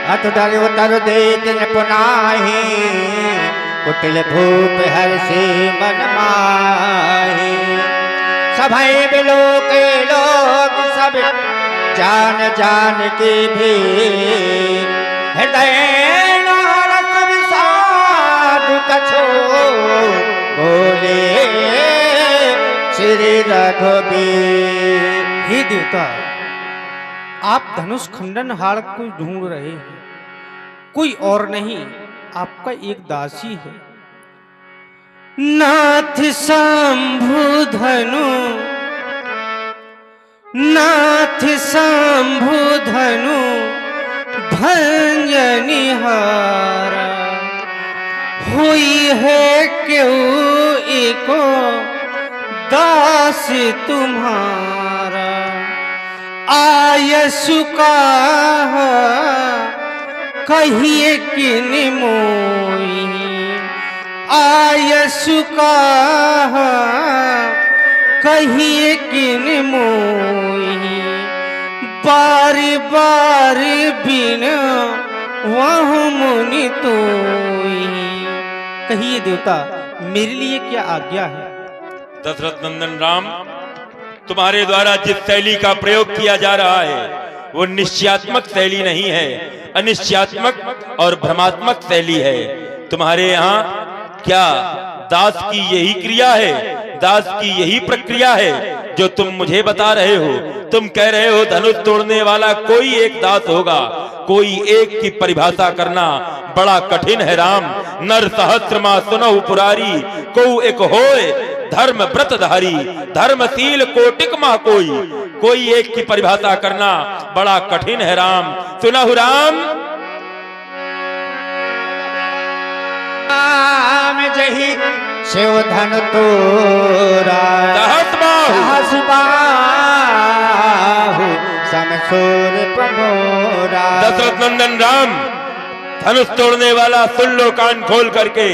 अतुदर उतर देत न पुनाहि कुटिल भूप हर्षि मन माहि। सभय बिलो के लोग सब जान जान के भी हृदय नारस विषाद कछो बोले श्री रघुबीर। हे देवता, आप धनुष खंडन हाड़ को ढूंढ रहे हैं, कोई और नहीं, आपका एक दासी है। नाथ शंभु धनु, नाथ शंभु धनु भंजनिहारा, हुई है क्यों एको दास तुम्हारा। आयसु का कहिए किन मोई, आयसु का कहिए किन मोई। बारी बारी बिन वह मुनि तोई। कहिए देवता, मेरे लिए क्या आज्ञा है। दशरथ नंदन राम, तुम्हारे द्वारा जिस शैली का प्रयोग किया जा रहा है वो निश्चयात्मक शैली नहीं है, अनिश्चयात्मक और भ्रमात्मक शैली है। तुम्हारे यहाँ क्या दास की यही क्रिया है, दास की यही प्रक्रिया है जो तुम मुझे बता रहे हो। तुम कह रहे हो धनुष तोड़ने वाला कोई एक दास होगा, कोई एक की परिभाषा करना बड़ा कठिन है राम। नर सहस्त्र मां सुनहु पुरारी, को एक होए धर्म व्रतधारी, धर्मशील कोटिक माह कोई एक की परिभाषा करना बड़ा कठिन है राम। सुनहु राम, राम जही शिव धन तोरा, सहस बाहु समसूर प्रमोरा। दशरथ नंदन राम, धनुष तोड़ने वाला सुन लो कान खोल करके।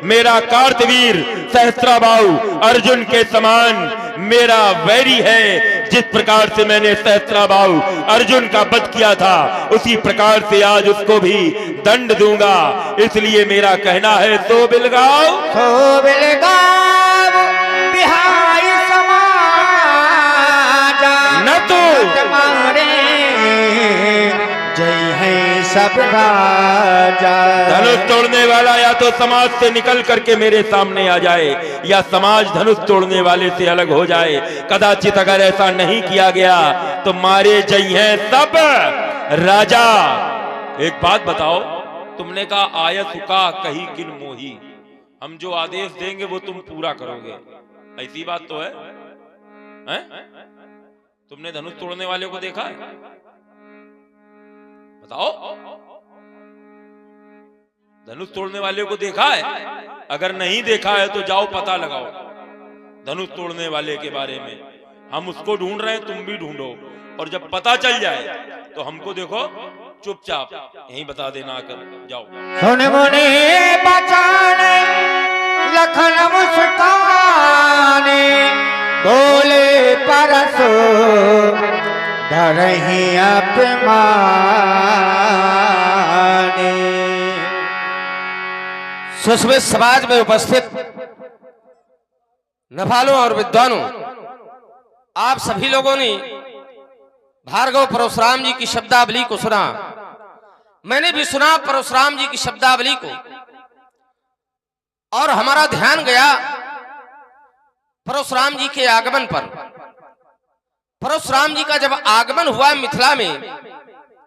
मेरा कार्तवीर सहस्त्राबाहु अर्जुन के समान मेरा वैरी है। जिस प्रकार से मैंने सहस्त्राबाहु अर्जुन का वध किया था, उसी प्रकार से आज उसको भी दंड दूंगा। इसलिए मेरा कहना है सो बिलगाओ, सो बिलगाओ बिहाई समाजा, न तो तुम्हारे जय है सब राजा। धनुष तोड़ने वाला या तो समाज से निकल करके मेरे सामने आ जाए, या समाज धनुष तोड़ने वाले से अलग हो जाए। कदाचित अगर ऐसा नहीं किया गया तो मारे जय हैं सब राजा। एक बात बताओ, तुमने कहा आयत का कही किन मोही, हम जो आदेश देंगे वो तुम पूरा करोगे, ऐसी बात तो है, हैं? तुमने धनुष तोड़ने वाले को देखा है? बताओ, धनुष तोड़ने वाले को देखा है? अगर नहीं देखा है तो जाओ पता लगाओ धनुष तोड़ने वाले के बारे में। हम उसको ढूंढ रहे हैं, तुम भी ढूंढो, और जब पता चल जाए तो हमको देखो चुपचाप यहीं बता देना आकर जाओ। सुन मुनि बचाने लखन मुस्काने, बोले परसो डरहि अपमाने। सुश्मित समाज में उपस्थित नभालों और विद्वानों, आप सभी लोगों ने भार्गव परशुराम जी की शब्दावली को सुना। मैंने भी सुना परशुराम जी की शब्दावली को, और हमारा ध्यान गया परशुराम जी के आगमन पर। परशुराम जी का जब आगमन हुआ मिथिला में,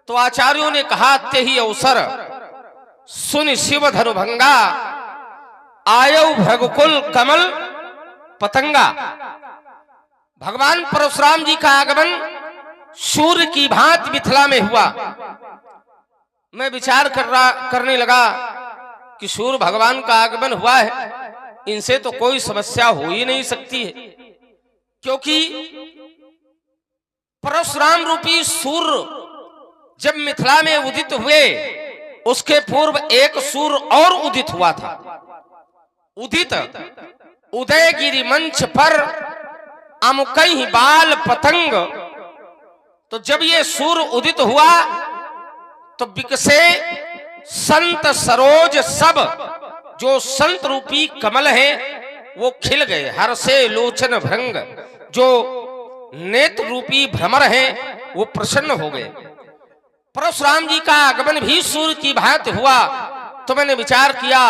तो आचार्यों ने कहा ते ही अवसर सुन शिव धनुभंगा, आयौ भृगुकुल कमल पतंगा। भगवान परशुराम जी का आगमन सूर्य की भांति मिथिला में हुआ। मैं विचार करने लगा कि सूर्य भगवान का आगमन हुआ है, इनसे तो कोई समस्या हो ही नहीं सकती है, क्योंकि परशुराम रूपी सूर्य जब मिथिला में उदित हुए, उसके पूर्व एक सूर्य और उदित हुआ था। उदित उदयगिरि मंच पर अमुकई बाल पतंग। तो जब ये सूर्य उदित हुआ तो विकसे संत सरोज सब, जो संत रूपी कमल है वो खिल गए। हर से लोचन भृंग, जो नेत्र रूपी भ्रमर है वो प्रसन्न हो गए। परशुराम जी का आगमन भी सूर्य की भांति हुआ, तो मैंने विचार किया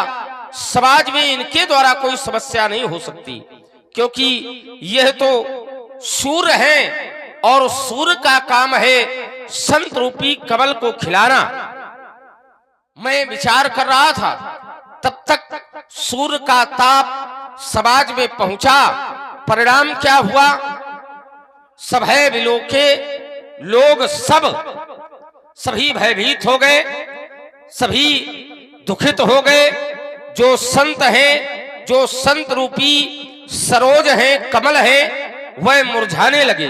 समाज में इनके द्वारा कोई समस्या नहीं हो सकती, क्योंकि यह तो सूर्य है और सूर्य का काम है संत रूपी कमल को खिलाना। मैं विचार कर रहा था, तब तक सूर्य का ताप समाज में पहुंचा। परिणाम क्या हुआ? सभय विलोके, लोग सभी भयभीत हो गए, सभी दुखित हो गए। जो संत है, जो संत रूपी सरोज है, कमल है, वह मुरझाने लगे।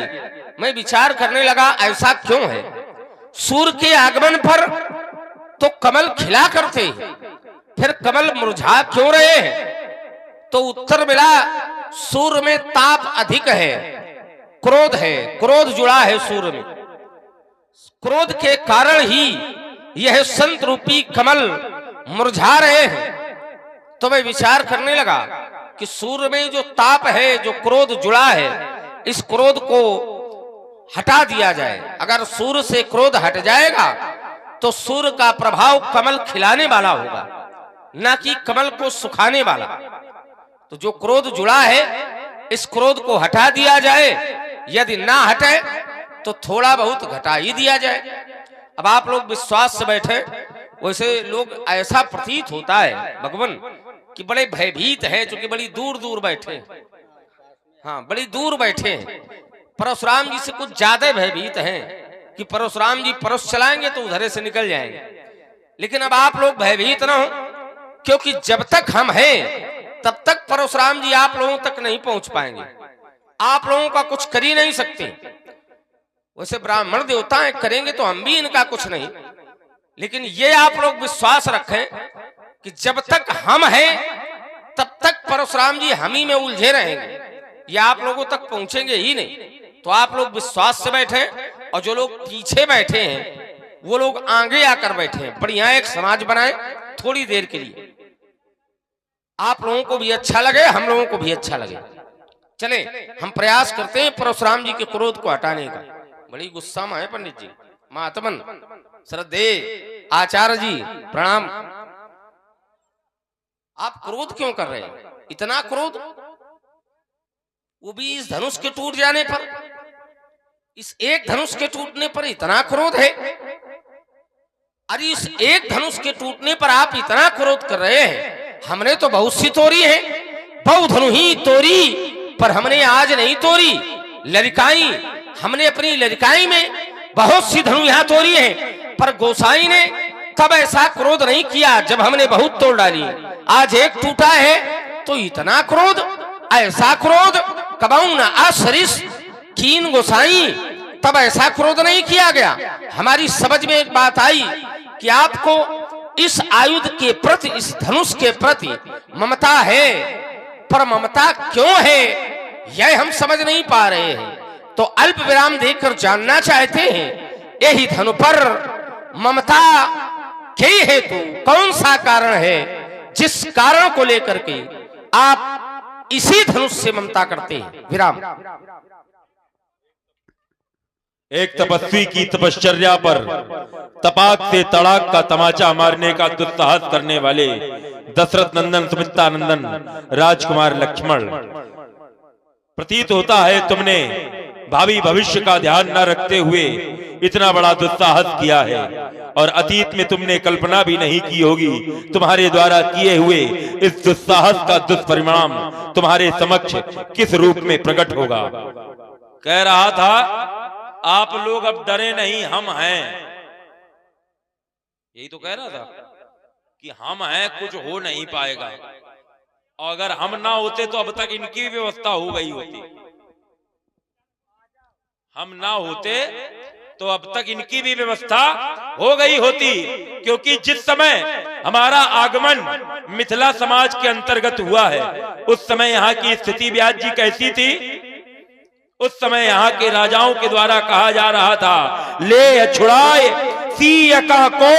मैं विचार करने लगा ऐसा क्यों है? सूर्य के आगमन पर तो कमल खिला करते, फिर कमल मुरझा क्यों रहे हैं? तो उत्तर मिला सूर्य में ताप अधिक है, क्रोध है, क्रोध जुड़ा है सूर्य में। क्रोध के कारण ही यह संत रूपी कमल मुरझा रहे हैं। तो मैं विचार करने लगा कि सूर्य में जो ताप है, जो क्रोध जुड़ा है, इस क्रोध को हटा दिया जाए। अगर सूर्य से क्रोध हट जाएगा तो सूर्य का प्रभाव कमल खिलाने वाला होगा, ना कि कमल को सुखाने वाला। तो जो क्रोध जुड़ा है, इस क्रोध को हटा दिया जाए। यदि ना हटे तो थोड़ा बहुत घटा ही दिया जाए। अब आप लोग विश्वास से बैठे, वैसे लोग ऐसा प्रतीत होता है भगवान कि बड़े भयभीत है, क्योंकि बड़ी दूर दूर बैठे, हाँ बड़ी दूर बैठे हैं। परशुराम जी से कुछ ज्यादा भयभीत हैं कि परशुराम जी परस चलाएंगे तो उधर से निकल जाएंगे। लेकिन अब आप लोग भयभीत ना हो, क्योंकि जब तक हम हैं तब तक परशुराम जी आप लोगों तक नहीं पहुंच पाएंगे, आप लोगों का कुछ कर ही नहीं सकते। वैसे ब्राह्मण देवताएं करेंगे तो हम भी इनका कुछ नहीं, लेकिन ये आप लोग विश्वास रखें कि जब तक हम हैं तब तक परशुराम जी हम ही में उलझे रहेंगे, ये आप लोगों तक पहुंचेंगे ही नहीं। तो आप लोग विश्वास से बैठे, और जो लोग पीछे बैठे हैं वो लोग आगे आकर बैठे हैं। बढ़िया एक समाज बनाए थोड़ी देर के लिए, आप लोगों को भी अच्छा लगे, हम लोगों को भी अच्छा लगे। चले हम प्रयास करते हैं परशुराम जी के क्रोध को हटाने का। बड़ी गुस्सा में है पंडित जी, महात्मन श्रद्धे आचार्य जी प्रणाम। आप क्रोध क्यों कर रहे हैं? इतना क्रोध, वो भी इस धनुष के टूट जाने पर, इस एक धनुष के टूटने पर इतना क्रोध है? अरे इस एक धनुष के टूटने पर आप इतना क्रोध कर रहे हैं? हमने तो बहुत सी तोड़ी है, बहु धनु ही तोड़ी, पर हमने आज नहीं तोड़ी। लड़काई, हमने अपनी लड़काई में बहुत सी धनु यहां तोड़ी है, पर गोसाई ने तब ऐसा क्रोध नहीं किया जब हमने बहुत तोड़ डाली। आज एक टूटा है तो इतना क्रोध, ऐसा क्रोध कबाऊ ना आसरिस कीन गोसाई, तब ऐसा क्रोध नहीं किया गया। हमारी समझ में एक बात आई कि आपको इस आयुध के प्रति, इस धनुष के प्रति ममता है, पर ममता क्यों है यह हम समझ नहीं पा रहे हैं। तो अल्प विराम देकर जानना चाहते हैं, यही धनु पर ममता के हेतु कौन सा कारण है, जिस कारण को लेकर के आप इसी धनुष से ममता करते हैं। विराम। एक तपस्वी की तपश्चर्या पर तपाक से तड़ाक का तमाचा मारने का दुस्साहस करने वाले दशरथ नंदन सुमित्रा नंदन राजकुमार लक्ष्मण, प्रतीत होता है तुमने भावी भविष्य का ध्यान न रखते हुए इतना बड़ा दुस्साहस किया है, और अतीत में तुमने कल्पना भी नहीं की होगी तुम्हारे द्वारा किए हुए इस दुस्साहस का दुष्परिणाम तुम्हारे समक्ष किस रूप में प्रकट होगा। कह रहा था आप लोग अब डरे नहीं, हम हैं। यही तो कह रहा था कि हम हैं, कुछ हो नहीं पाएगा, और अगर हम ना होते तो अब तक इनकी व्यवस्था हो गई होती। हम ना होते तो अब तक इनकी भी व्यवस्था हो गई होती, क्योंकि जिस समय हमारा आगमन मिथिला समाज के अंतर्गत हुआ है उस समय यहाँ की स्थिति व्यास जी कैसी थी? उस समय यहाँ के राजाओं के द्वारा कहा जा रहा था, ले छुड़ाए सीय कह को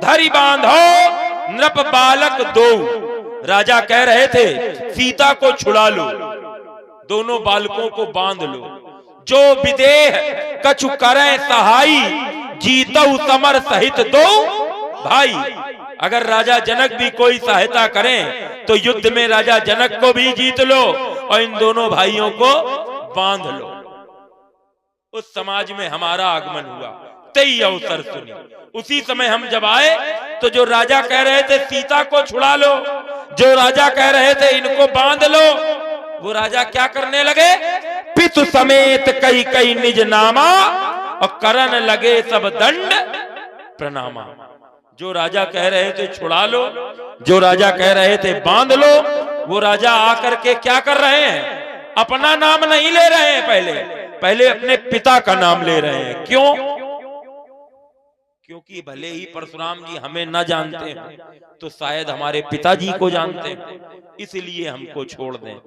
धरि बांधो नृप बालक दो। राजा कह रहे थे सीता को छुड़ा लो, दोनों बालकों को बांध लो। जो विदेह कछु करें सहाई जीतऊ समर सहित दो भाई। अगर राजा जनक भी कोई सहायता करें तो युद्ध में राजा जनक को भी जीत लो और इन दोनों भाइयों को बांध लो। उस समाज में हमारा आगमन हुआ, तई अवसर सुनी। उसी समय हम जब आए तो जो राजा कह रहे थे सीता को छुड़ा लो, जो राजा कह रहे थे इनको बांध लो, वो राजा क्या करने लगे? पितु समेत कई कई निज नामा और करन लगे सब दंड प्रणामा। जो राजा कह रहे थे छुड़ा लो, जो राजा कह रहे थे बांध लो, वो राजा आकर के क्या कर रहे हैं? अपना नाम नहीं ले रहे हैं, पहले अपने पिता का नाम ले रहे हैं। क्यों? क्योंकि भले ही परशुराम जी हमें न जानते हैं तो शायद हमारे पिताजी को जानते हैं, इसलिए हमको छोड़ दें।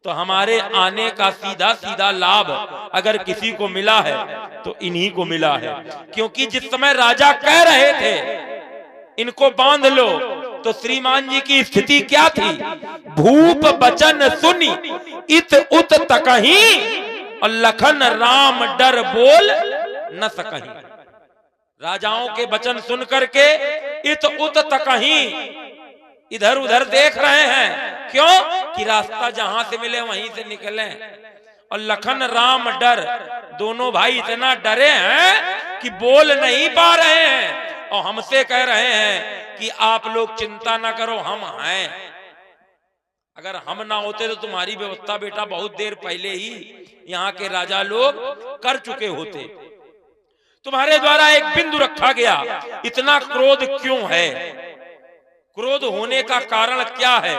तो हमारे आने का सीधा सीधा लाभ अगर किसी को मिला है तो इन्हीं को मिला है। क्योंकि जिस समय राजा कह रहे थे इनको बांध लो तो श्रीमान जी की स्थिति क्या थी? भूप बचन सुनी इत उत तकही और लखन राम डर बोल न सकही। राजाओं के वचन सुन करके इत उत तकही इधर उधर देख रहे हैं। क्यों? कि रास्ता जहां से मिले वहीं से निकले। और लखन राम डर, दोनों भाई इतना डरे हैं कि बोल नहीं पा रहे हैं और हमसे कह रहे हैं कि आप लोग चिंता ना करो, हम हैं। अगर हम ना होते तो तुम्हारी व्यवस्था बेटा बहुत देर पहले ही यहाँ के राजा लोग कर चुके होते। तुम्हारे द्वारा एक बिंदु रखा गया, इतना क्रोध क्यों है? क्रोध होने का कारण क्या है?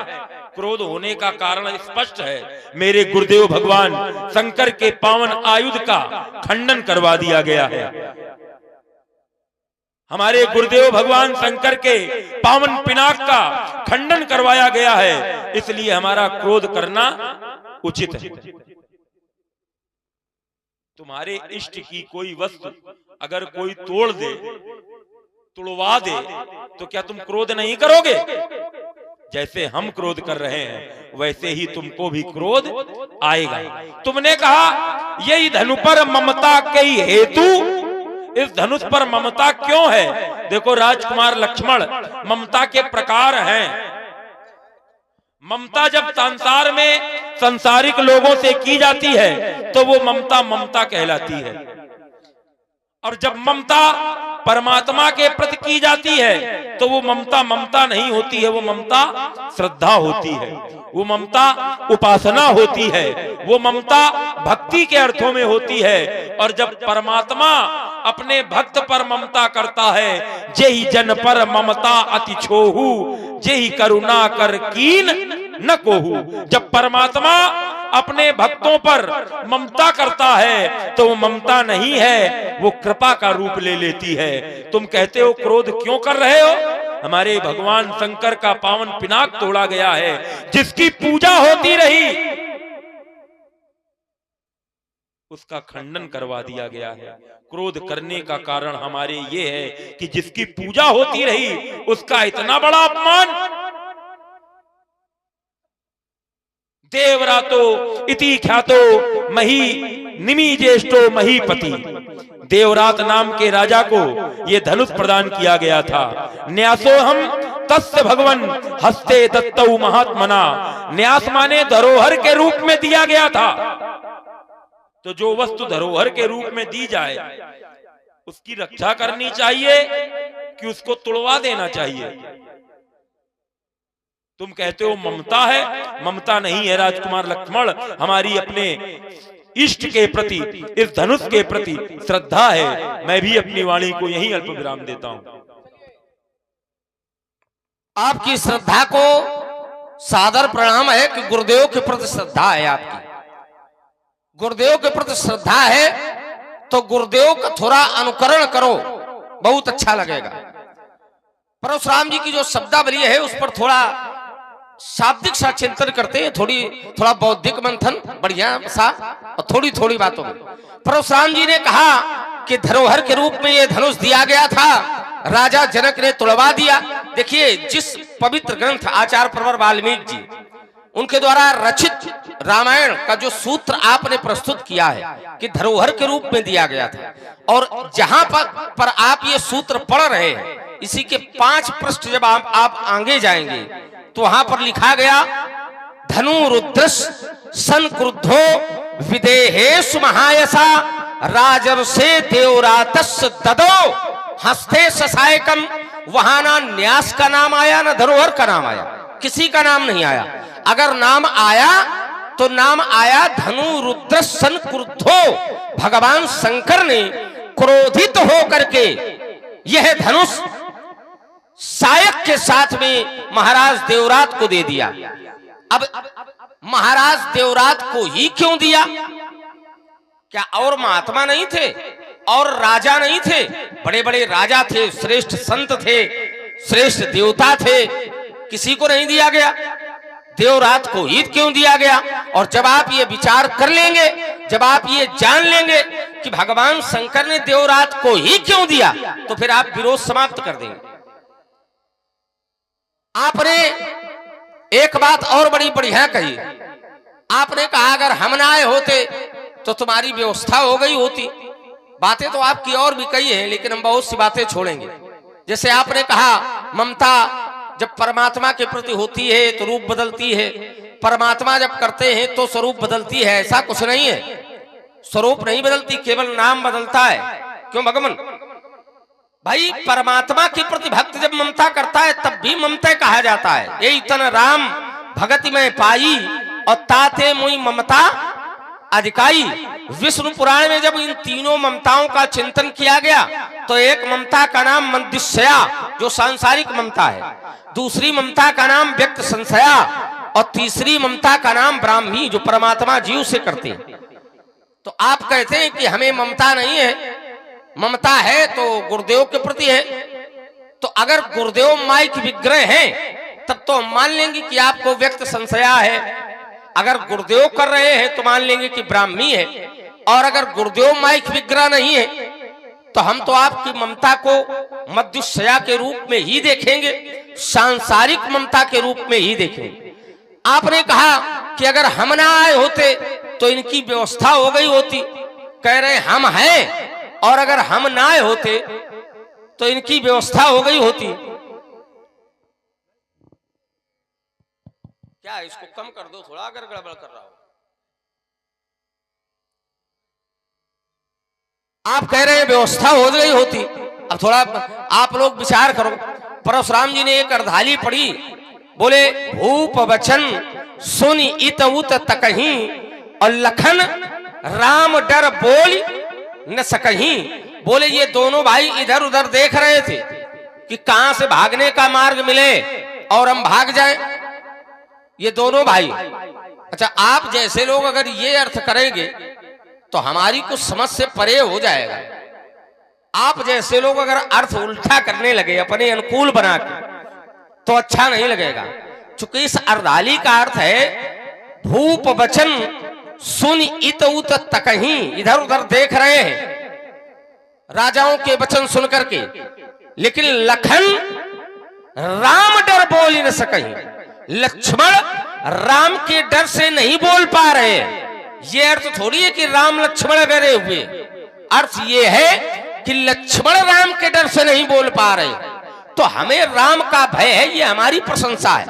क्रोध होने का कारण स्पष्ट है। मेरे गुरुदेव भगवान शंकर के पावन आयुध का खंडन करवा दिया गया है। हमारे गुरुदेव भगवान शंकर के पावन पिनाक का खंडन करवाया गया है, इसलिए हमारा क्रोध करना उचित है। तुम्हारे इष्ट की कोई वस्तु अगर कोई तोड़ दे, तुड़वा दे, तो क्या तुम क्रोध नहीं करोगे? जैसे हम क्रोध कर रहे हैं वैसे ही तुमको भी क्रोध आएगा। तुमने कहा यही धनु पर ममता के हेतु, इस धनुष पर ममता क्यों है? देखो राजकुमार लक्ष्मण, ममता के प्रकार हैं। ममता जब संसार में संसारिक लोगों से की जाती है तो वो ममता ममता कहलाती है, और जब ममता परमात्मा के प्रति की जाती है तो वो ममता ममता नहीं होती है, वो ममता श्रद्धा होती है, वो ममता उपासना होती है, वो ममता भक्ति के अर्थों में होती है। और जब परमात्मा अपने भक्त पर ममता करता है, जेहि जन पर ममता अति छोहू, जेहि करुणा कर कीन न कोहू। जब परमात्मा अपने भक्तों पर ममता करता है तो वो ममता नहीं है, वो कृपा का रूप ले लेती है। तुम कहते हो क्रोध क्यों कर रहे हो? हमारे भगवान शंकर का पावन पिनाक तोड़ा गया है, जिसकी पूजा होती रही उसका खंडन करवा दिया गया है। क्रोध करने का कारण हमारे ये है कि जिसकी पूजा होती रही उसका इतना बड़ा अपमान। देवरातो इति ख्यातो मही निमि ज्येष्ठो महीपति। देवरात नाम के राजा को ये धनुष प्रदान किया गया था। न्यासो हम तस्य भगवन हस्ते दत्तौ महात्मना। न्यास माने धरोहर के रूप में दिया गया था। तो जो वस्तु धरोहर के रूप में दी जाए उसकी रक्षा करनी चाहिए कि उसको तुड़वा देना चाहिए? तुम कहते हो ममता है, ममता नहीं है राजकुमार लक्ष्मण। हमारी अपने इष्ट के प्रति, इस धनुष के प्रति श्रद्धा है। मैं भी अपनी वाणी को यहीं अल्प विराम देता हूं। आपकी श्रद्धा को सादर प्रणाम है कि गुरुदेव के प्रति श्रद्धा है। आपकी गुरुदेव के प्रति श्रद्धा है तो गुरुदेव का थोड़ा अनुकरण करो, बहुत अच्छा लगेगा। परशुराम जी की जो शब्दावली है उस पर थोड़ा शाब्दिक सा चिंतन करते हैं, थोड़ा बौद्धिक मंथन बढ़िया सा और थोड़ी थोड़ी बातों में। परशुराम जी ने कहा कि धरोहर के रूप में ये धनुष दिया गया था, राजा जनक ने तुड़वा दिया। देखिए, जिस पवित्र ग्रंथ आचार्य प्रवर वाल्मीकि जी उनके द्वारा रचित रामायण का जो सूत्र आपने प्रस्तुत किया है कि धरोहर के रूप में दिया गया था, और जहां पर आप ये सूत्र पढ़ रहे हैं, इसी के 5 पृष्ठ जब आप आगे जाएंगे तो वहां पर लिखा गया, धनु रुद्रस सन क्रुद्धो विदेहेषु महायसा राजर्षे देवरातस् ददो हस्ते ससायकम। वहां ना न्यास का नाम आया, ना धरोहर का नाम आया, किसी का नाम नहीं आया। अगर नाम आया तो नाम आया धनु रुद्र सन क्रुद्धो। भगवान शंकर ने क्रोधित होकर के यह धनुष सायक के साथ में महाराज देवरात को दे दिया। अब महाराज देवरात को ही क्यों दिया? क्या और महात्मा नहीं थे और राजा नहीं थे? बड़े बड़े राजा थे, श्रेष्ठ संत थे, श्रेष्ठ देवता थे, किसी को नहीं दिया गया? देवरात को ही क्यों दिया गया? और जब आप ये विचार कर लेंगे, जब आप ये जान लेंगे कि भगवान शंकर ने देवरात को ही क्यों दिया, तो फिर आप विरोध समाप्त कर देंगे। आपने एक बात और बड़ी बढ़िया कही, आपने कहा अगर हम ना आए होते तो तुम्हारी व्यवस्था हो गई होती। बातें तो आपकी और भी कही है, लेकिन हम बहुत सी बातें छोड़ेंगे। जैसे आपने कहा ममता जब परमात्मा के प्रति होती है तो रूप बदलती है, परमात्मा जब करते हैं तो स्वरूप बदलती है। ऐसा कुछ नहीं है, स्वरूप नहीं बदलती, केवल नाम बदलता है। क्यों भगवान? भाई, परमात्मा के प्रति भक्त जब ममता करता है तब भी ममता कहा जाता है। ये तन राम भगति में पाई और ताते मुई ममता अधिकाई। विष्णु पुराण में जब इन तीनों ममताओं का चिंतन किया गया तो एक ममता का नाम मंदिष्या, जो सांसारिक ममता है, दूसरी ममता का नाम व्यक्त संशया, और तीसरी ममता का नाम ब्राह्मी, जो परमात्मा जीव से करते हैं। तो आप कहते हैं कि हमें ममता नहीं है, ममता है तो गुरुदेव के प्रति है। तो अगर गुरुदेव माइक विग्रह हैं तब तो हम मान लेंगे कि आपको व्यक्त संशया है। अगर गुरुदेव कर रहे हैं तो मान लेंगे कि ब्राह्मी है। और अगर गुरुदेव माइक विग्रह नहीं है तो हम तो आपकी ममता को मध्युशया के रूप में ही देखेंगे, सांसारिक ममता के रूप में ही देखेंगे। आपने कहा कि अगर हम ना आए होते तो इनकी व्यवस्था हो गई होती। कह रहे हम हैं, और अगर हम ना आए होते तो इनकी व्यवस्था हो गई होती। क्या इसको कम कर दो थोड़ा, अगर गड़बड़ कर रहा हो। आप कह रहे हैं व्यवस्था हो गई होती। अब थोड़ा आप लोग विचार करो। परशुराम जी ने एक अर्धाली पढ़ी, बोले भूप वचन सुन इत उत तकही, और लखन राम डर बोल न सकही। बोले ये दोनों भाई इधर उधर देख रहे थे कि कहां से भागने का मार्ग मिले और हम भाग जाएं। ये दोनों भाई। अच्छा, आप जैसे लोग अगर ये अर्थ करेंगे तो हमारी कुछ समझ से परे हो जाएगा। आप जैसे लोग अगर अर्थ उल्टा करने लगे अपने अनुकूल बना के तो अच्छा नहीं लगेगा। चूंकि इस अर्धाली का अर्थ है भूप वचन सुन इत उत तकही, इधर उधर देख रहे हैं राजाओं के वचन सुन करके, लेकिन लखन राम डर बोल न सकही। लक्ष्मण राम के डर से नहीं बोल पा रहे। ये अर्थ थोड़ी है कि राम लक्ष्मण डरे हुए, अर्थ ये है कि लक्ष्मण राम के डर से नहीं बोल पा रहे। तो हमें राम का भय है, ये हमारी प्रशंसा है।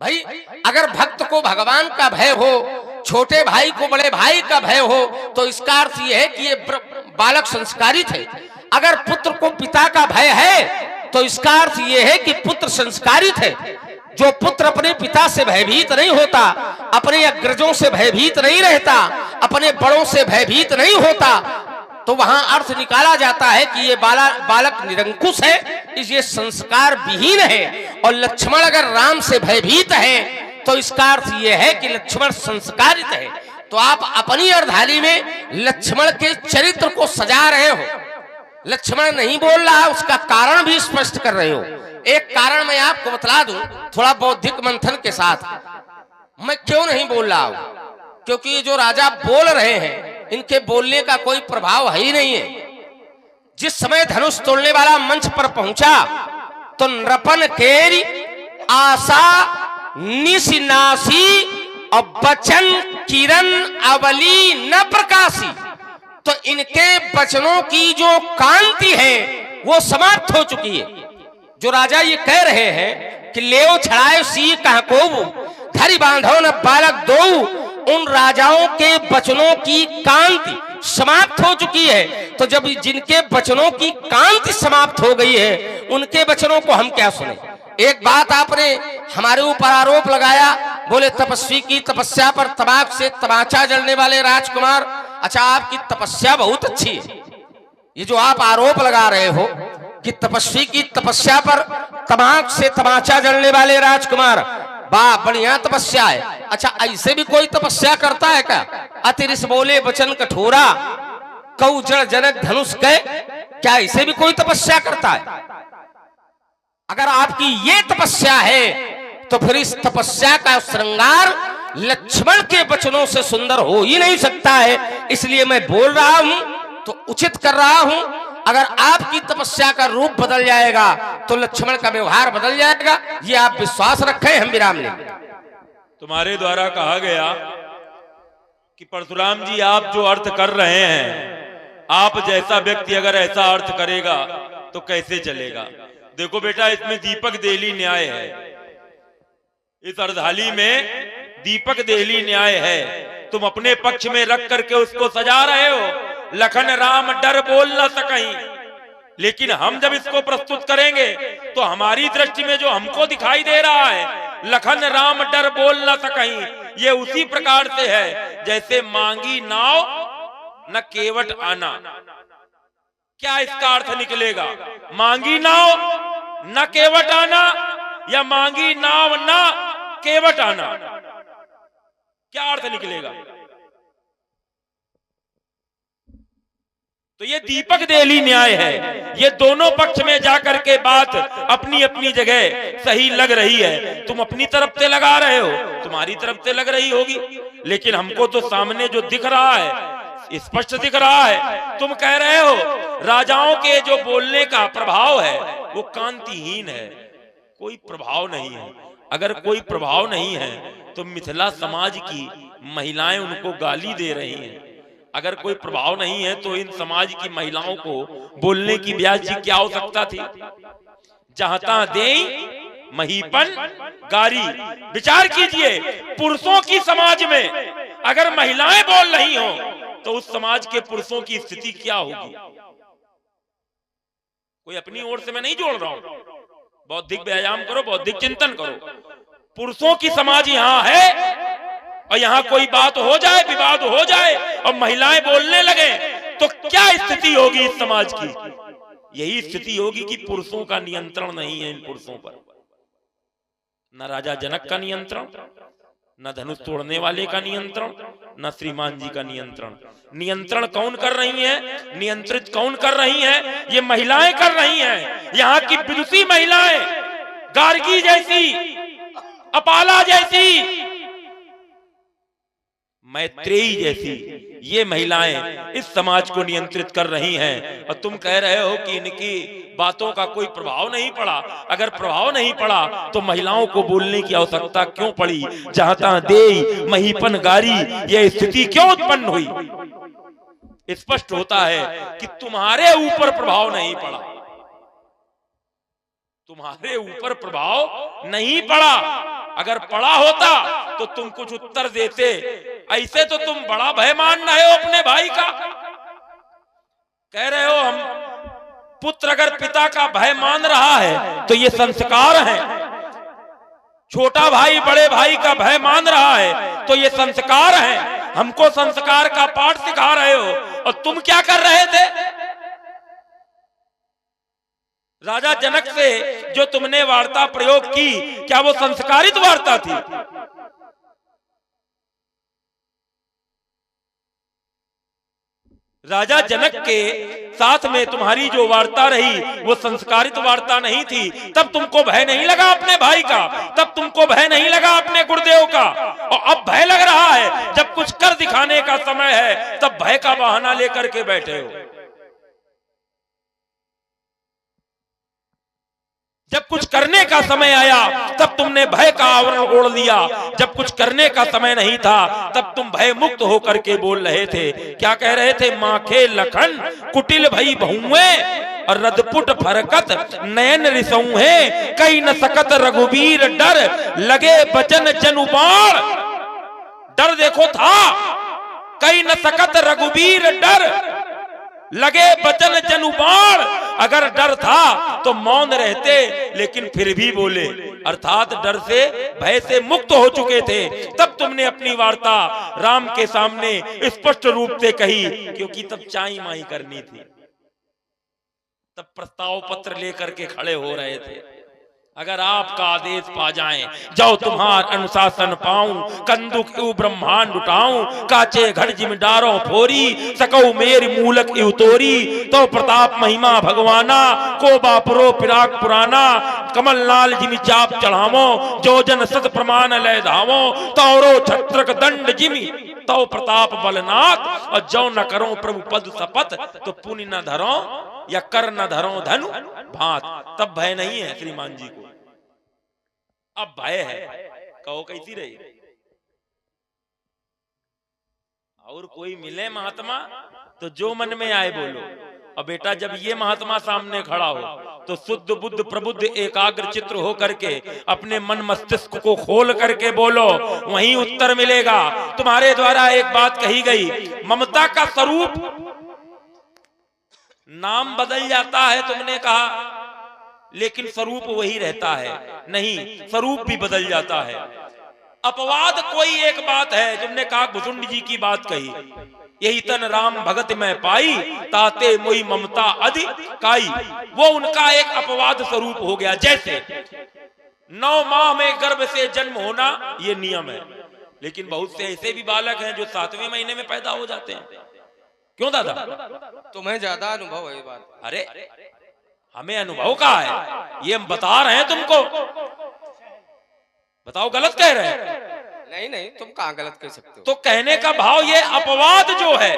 भाई, अगर भक्त को भगवान का भय हो, छोटे भाई को बड़े भाई का भय हो, तो इसका अर्थ यह है कि ये बालक संस्कारित है। अगर पुत्र को पिता का भय है तो इसका अर्थ यह है कि पुत्र संस्कारित है। जो पुत्र अपने पिता से भयभीत नहीं होता, अपने अग्रजों से भयभीत नहीं रहता, अपने बड़ों से भयभीत नहीं होता, तो वहां अर्थ निकाला जाता है कि ये बालक निरंकुश है, ये संस्कार विहीन है। और लक्ष्मण अगर राम से भयभीत है तो इसका अर्थ यह है कि लक्ष्मण संस्कारित है। तो आप अपनी अर्धाली में लक्ष्मण के चरित्र को सजा रहे हो। लक्ष्मण नहीं बोल रहा, उसका कारण भी स्पष्ट कर रहे हो। एक कारण मैं आपको बतला दूं थोड़ा बौद्धिक मंथन के साथ। मैं क्यों नहीं बोल रहा हूं? क्योंकि ये जो राजा बोल रहे हैं इनके बोलने का कोई प्रभाव है ही नहीं है। जिस समय धनुष तोड़ने वाला मंच पर पहुंचा तो नृपन केरी आशा निशिनासी और बचन किरण अवली न प्रकाशी। तो इनके वचनों की जो कांति है वो समाप्त हो चुकी है। जो राजा ये कह रहे हैं कि लेओ छड़ाए सी कह को धरी बांधो न बालक दो, उन राजाओं के वचनों की कांति समाप्त हो चुकी है। तो जब जिनके वचनों की कांति समाप्त हो गई है उनके वचनों को हम क्या सुने। एक बात आपने हमारे ऊपर आरोप लगाया, बोले तपस्वी की तपस्या पर तबाक से तमाचा जलने वाले राजकुमार। अच्छा, आपकी तपस्या बहुत अच्छी है। ये जो आप आरोप लगा रहे हो कि तपस्वी की तपस्या पर तमाक से तमाचा जलने वाले राजकुमार, वाह बढ़िया तपस्या है। अच्छा, ऐसे भी कोई तपस्या करता है क्या? अतिरिस बोले वचन कठोरा कौ जड़ जनक धनुष कह, क्या ऐसे भी कोई तपस्या करता है? अगर आपकी ये तपस्या है तो फिर इस तपस्या का श्रृंगार लक्ष्मण के वचनों से सुंदर हो ही नहीं सकता है। इसलिए मैं बोल रहा हूं तो उचित कर रहा हूं। अगर आपकी तपस्या का रूप बदल जाएगा तो लक्ष्मण का व्यवहार बदल जाएगा, ये आप विश्वास रखें। हम विराम लेंगे। तुम्हारे द्वारा कहा गया कि परशुराम जी आप जो अर्थ कर रहे हैं, आप जैसा व्यक्ति अगर ऐसा अर्थ करेगा तो कैसे चलेगा। देखो बेटा, इसमें दीपक देहली न्याय है। इस अर्धाली में दीपक देहली न्याय है। तुम अपने पक्ष में रख करके उसको सजा रहे हो। लखन राम डर बोल न सकहीं, लेकिन हम जब इसको प्रस्तुत करेंगे तो हमारी दृष्टि में जो हमको दिखाई दे रहा है लखन राम डर बोल न सकहीं, ये उसी प्रकार से है जैसे मांगी नाव न केवट आना। क्या इसका अर्थ निकलेगा? मांगी नाव न केवट आना या मांगी नाव न केवट आना, क्या अर्थ निकलेगा? तो ये दीपक देहली न्याय है। ये दोनों पक्ष में जाकर के बात अपनी अपनी जगह सही लग रही है। तुम अपनी तरफ से लगा रहे हो, तुम्हारी तरफ से लग रही होगी, लेकिन हमको तो सामने जो दिख रहा है स्पष्ट दिख रहा है। तुम कह रहे हो राजाओं के जो बोलने का प्रभाव है वो कांतिहीन है, कोई प्रभाव नहीं है। अगर कोई प्रभाव नहीं है तो मिथिला समाज की महिलाएं उनको गाली दे रही हैं। अगर कोई प्रभाव नहीं है तो इन समाज की महिलाओं को बोलने की ब्याज जी क्या हो सकता थी। जहां तहां दे महीपन गारी। विचार कीजिए, पुरुषों की समाज में अगर महिलाएं बोल रही हो तो उस समाज के पुरुषों की स्थिति क्या होगी। कोई अपनी ओर से मैं नहीं जोड़ रहा हूं, बौद्धिक व्यायाम करो, बौद्धिक चिंतन करो। पुरुषों की समाज यहां है और यहां कोई बात हो जाए, विवाद हो जाए और महिलाएं बोलने लगे तो क्या स्थिति होगी इस समाज की। यही स्थिति होगी कि पुरुषों का नियंत्रण नहीं है इन पुरुषों पर। न राजा जनक का नियंत्रण, न धनुष तोड़ने वाले का नियंत्रण, न श्रीमान जी का नियंत्रण। नियंत्रण कौन कर रही है, नियंत्रित कौन कर रही है? ये महिलाएं कर रही हैं। यहाँ की विदुषी महिलाएं, गार्गी जैसी, अपाला जैसी, मैत्रेयी जैसी, ये महिलाएं इस समाज को नियंत्रित कर रही हैं। और तुम कह रहे हो कि इनकी बातों का कोई प्रभाव नहीं पड़ा। अगर प्रभाव नहीं पड़ा तो महिलाओं को बोलने की आवश्यकता क्यों पड़ी? जहां तहां दे महीपन गारी, यह स्थिति क्यों उत्पन्न हुई? स्पष्ट होता है कि तुम्हारे ऊपर प्रभाव नहीं पड़ा, तुम्हारे ऊपर प्रभाव नहीं पड़ा। अगर पड़ा होता तो तुम कुछ उत्तर देते। ऐसे तो तुम बड़ा भय मान रहे हो अपने भाई का। कह रहे हो हम पुत्र अगर पिता का भय मान रहा है तो ये संस्कार है। छोटा भाई बड़े भाई का भय मान रहा है तो ये संस्कार है। हमको संस्कार का पाठ सिखा रहे हो और तुम क्या कर रहे थे? राजा जनक से जो तुमने वार्ता प्रयोग की, क्या वो संस्कारित वार्ता थी? राजा जनक के साथ में तुम्हारी जो वार्ता रही वो संस्कारित वार्ता नहीं थी। तब तुमको भय नहीं लगा अपने भाई का, तब तुमको भय नहीं लगा अपने गुरुदेव का, और अब भय लग रहा है। जब कुछ कर दिखाने का समय है तब भय का बहाना लेकर के बैठे हो। जब कुछ करने का समय आया तब तुमने भय का आवरण ओढ़ लिया, जब कुछ करने का समय नहीं था तब तुम भय मुक्त होकर के बोल रहे थे। क्या कह रहे थे? माखे लखन कुटिल भई बहुए और रदपुट फरकत नयन रिसौहे, कई न सकत रघुवीर डर लगे बचन जनुबाण। डर देखो था, कई न सकत रघुवीर डर लगे बचन जनुबाण। अगर डर था तो मौन रहते, लेकिन फिर भी बोले, अर्थात डर से भय से मुक्त हो चुके थे। तब तुमने अपनी वार्ता राम के सामने स्पष्ट रूप से कही, क्योंकि तब चाई माई करनी थी, तब प्रस्ताव पत्र लेकर के खड़े हो रहे थे। अगर आपका आदेश पा जाएं, जाओ तुम्हार अनुशासन पाऊं, कंदुक इउ ब्रह्मांड उठाऊं, काचे घड़ जिम डारो फोरी, सकौ मेरी मूलक इउ तोरी, तो प्रताप महिमा भगवाना, को बापरो पिराक पुराना, कमल लाल जिमि चाप चढ़ावो, जो जन सत प्रमाण लय धावो, तौरो छत्रक दंड जिमि, तो प्रताप बलनाथ, और जो न करो प्रभु पद शपथ, तो पुण्य न धरो या कर न धरो धनु भात। तब भय नहीं है श्रीमान जी को, अब भय है। कहो कैसी रही? और कोई मिले महात्मा तो जो मन में आए बोलो। और बेटा जब ये महात्मा सामने खड़ा हो तो शुद्ध बुद्ध प्रबुद्ध एकाग्र चित्र हो करके अपने मन मस्तिष्क को खोल करके बोलो, वहीं उत्तर मिलेगा। तुम्हारे द्वारा एक बात कही गई, ममता का स्वरूप नाम बदल जाता है तुमने कहा, लेकिन स्वरूप वही रहता है। नहीं, स्वरूप भी बदल जाता है। अपवाद कोई एक बात है, तुमने कहा भुसुंड जी की बात कही, यही तन राम भगत में पाई, ताते मोई ममता अधि काई। वो उनका एक अपवाद स्वरूप हो गया। जैसे 9 माह में गर्भ से जन्म होना ये नियम है, लेकिन बहुत से ऐसे भी बालक हैं जो 7वें महीने में पैदा हो जाते हैं। क्यों दादा? तुम्हें ज्यादा अनुभव है बात। अरे हमें अनुभव का है, ये हम बता रहे हैं तुमको। बताओ गलत कह रहे हैं? नहीं नहीं, तुम कहाँ गलत कह सकते हो। तो कहने का भाव ये अपवाद जो है,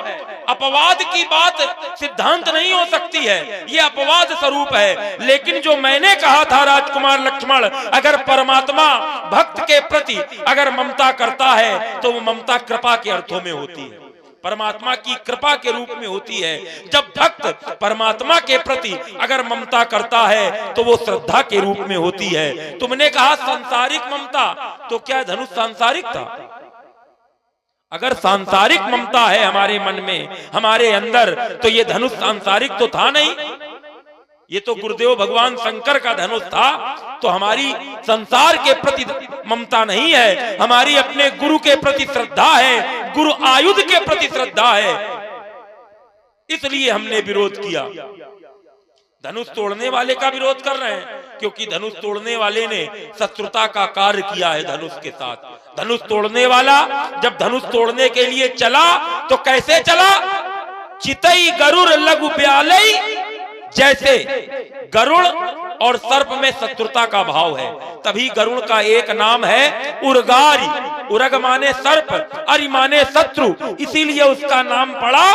अपवाद की बात सिद्धांत नहीं हो सकती है, ये अपवाद स्वरूप है। लेकिन जो मैंने कहा था राजकुमार लक्ष्मण, अगर परमात्मा भक्त के प्रति अगर ममता करता है तो वो ममता कृपा के अर्थों में होती है, परमात्मा की कृपा के रूप में होती है। जब भक्त परमात्मा के प्रति अगर ममता करता है तो वो श्रद्धा के रूप में होती है। तुमने कहा सांसारिक ममता, तो क्या धनुष सांसारिक था? अगर सांसारिक ममता है हमारे मन में, हमारे अंदर, तो ये धनुष सांसारिक तो था नहीं, ये तो गुरुदेव भगवान शंकर का धनुष था। तो हमारी संसार के प्रति ममता नहीं है, हमारी अपने गुरु के प्रति श्रद्धा है, गुरु आयुध के प्रति श्रद्धा है। इसलिए हमने विरोध किया। धनुष तोड़ने वाले का विरोध कर रहे हैं, क्योंकि धनुष तोड़ने वाले ने शत्रुता का कार्य किया है धनुष के साथ। धनुष तोड़ने वाला जब धनुष तोड़ने के लिए चला तो कैसे चला? चितई गरुड़ लघु ब्यालई, जैसे गरुड़ और सर्प में शत्रुता का भाव है, तभी गरुड़ का एक नाम है उर्गारी। उर्ग माने सर्प, अरि माने शत्रु, इसीलिए उसका नाम पड़ा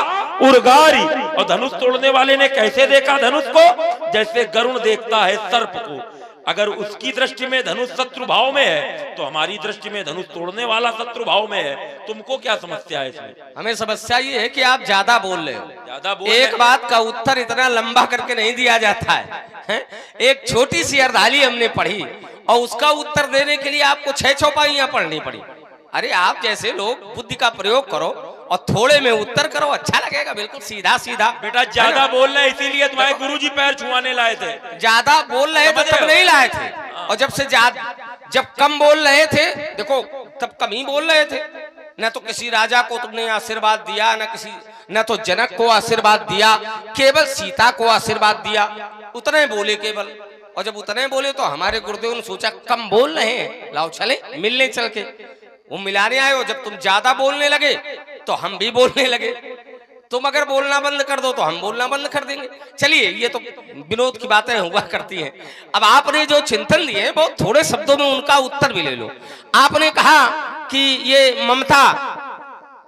उर्गारी। और धनुष तोड़ने वाले ने कैसे देखा धनुष को? जैसे गरुड़ देखता है सर्प को। अगर उसकी दृष्टि में धनुष शत्रु भाव में है तो हमारी दृष्टि में धनुष तोड़ने वाला शत्रु भाव में है। तुमको क्या समस्या है इसमें? हमें समस्या ये है कि आप ज्यादा बोल रहे हो। ज्यादा बोल एक बात का उत्तर इतना लंबा करके नहीं दिया जाता है। एक छोटी सी अर्धाली हमने पढ़ी और उसका उत्तर देने के लिए आपको 6 चौपाइयां पढ़नी पड़ी। अरे आप जैसे लोग बुद्धि का प्रयोग करो और थोड़े में उत्तर करो, अच्छा लगेगा, बिल्कुल सीधा सीधा। बेटा ज्यादा बोल रहे इसीलिए तुम्हारे गुरुजी पैर छुआने लाए थे। ज्यादा बोल रहे थे तब नहीं लाए थे, और जब कम बोल रहे थे, देखो तब कम ही बोल रहे थे। न तो किसी राजा को तुमने आशीर्वाद दिया, न तो जनक को आशीर्वाद दिया, केवल सीता को आशीर्वाद दिया। उतने बोले केवल, और जब उतने बोले तो हमारे गुरुदेव ने सोचा कम बोल रहे हैं, लाओ चले मिलने चल के। वो मिलाने आए हो, जब तुम ज्यादा बोलने लगे तो हम भी बोलने लगे। तुम अगर बोलना बंद कर दो तो हम बोलना बंद कर देंगे। चलिए, ये तो विनोद की बातें हुआ करती हैं। अब आपने जो चिंतन दिए बहुत थोड़े शब्दों में उनका उत्तर भी ले लो। आपने कहा कि ये ममता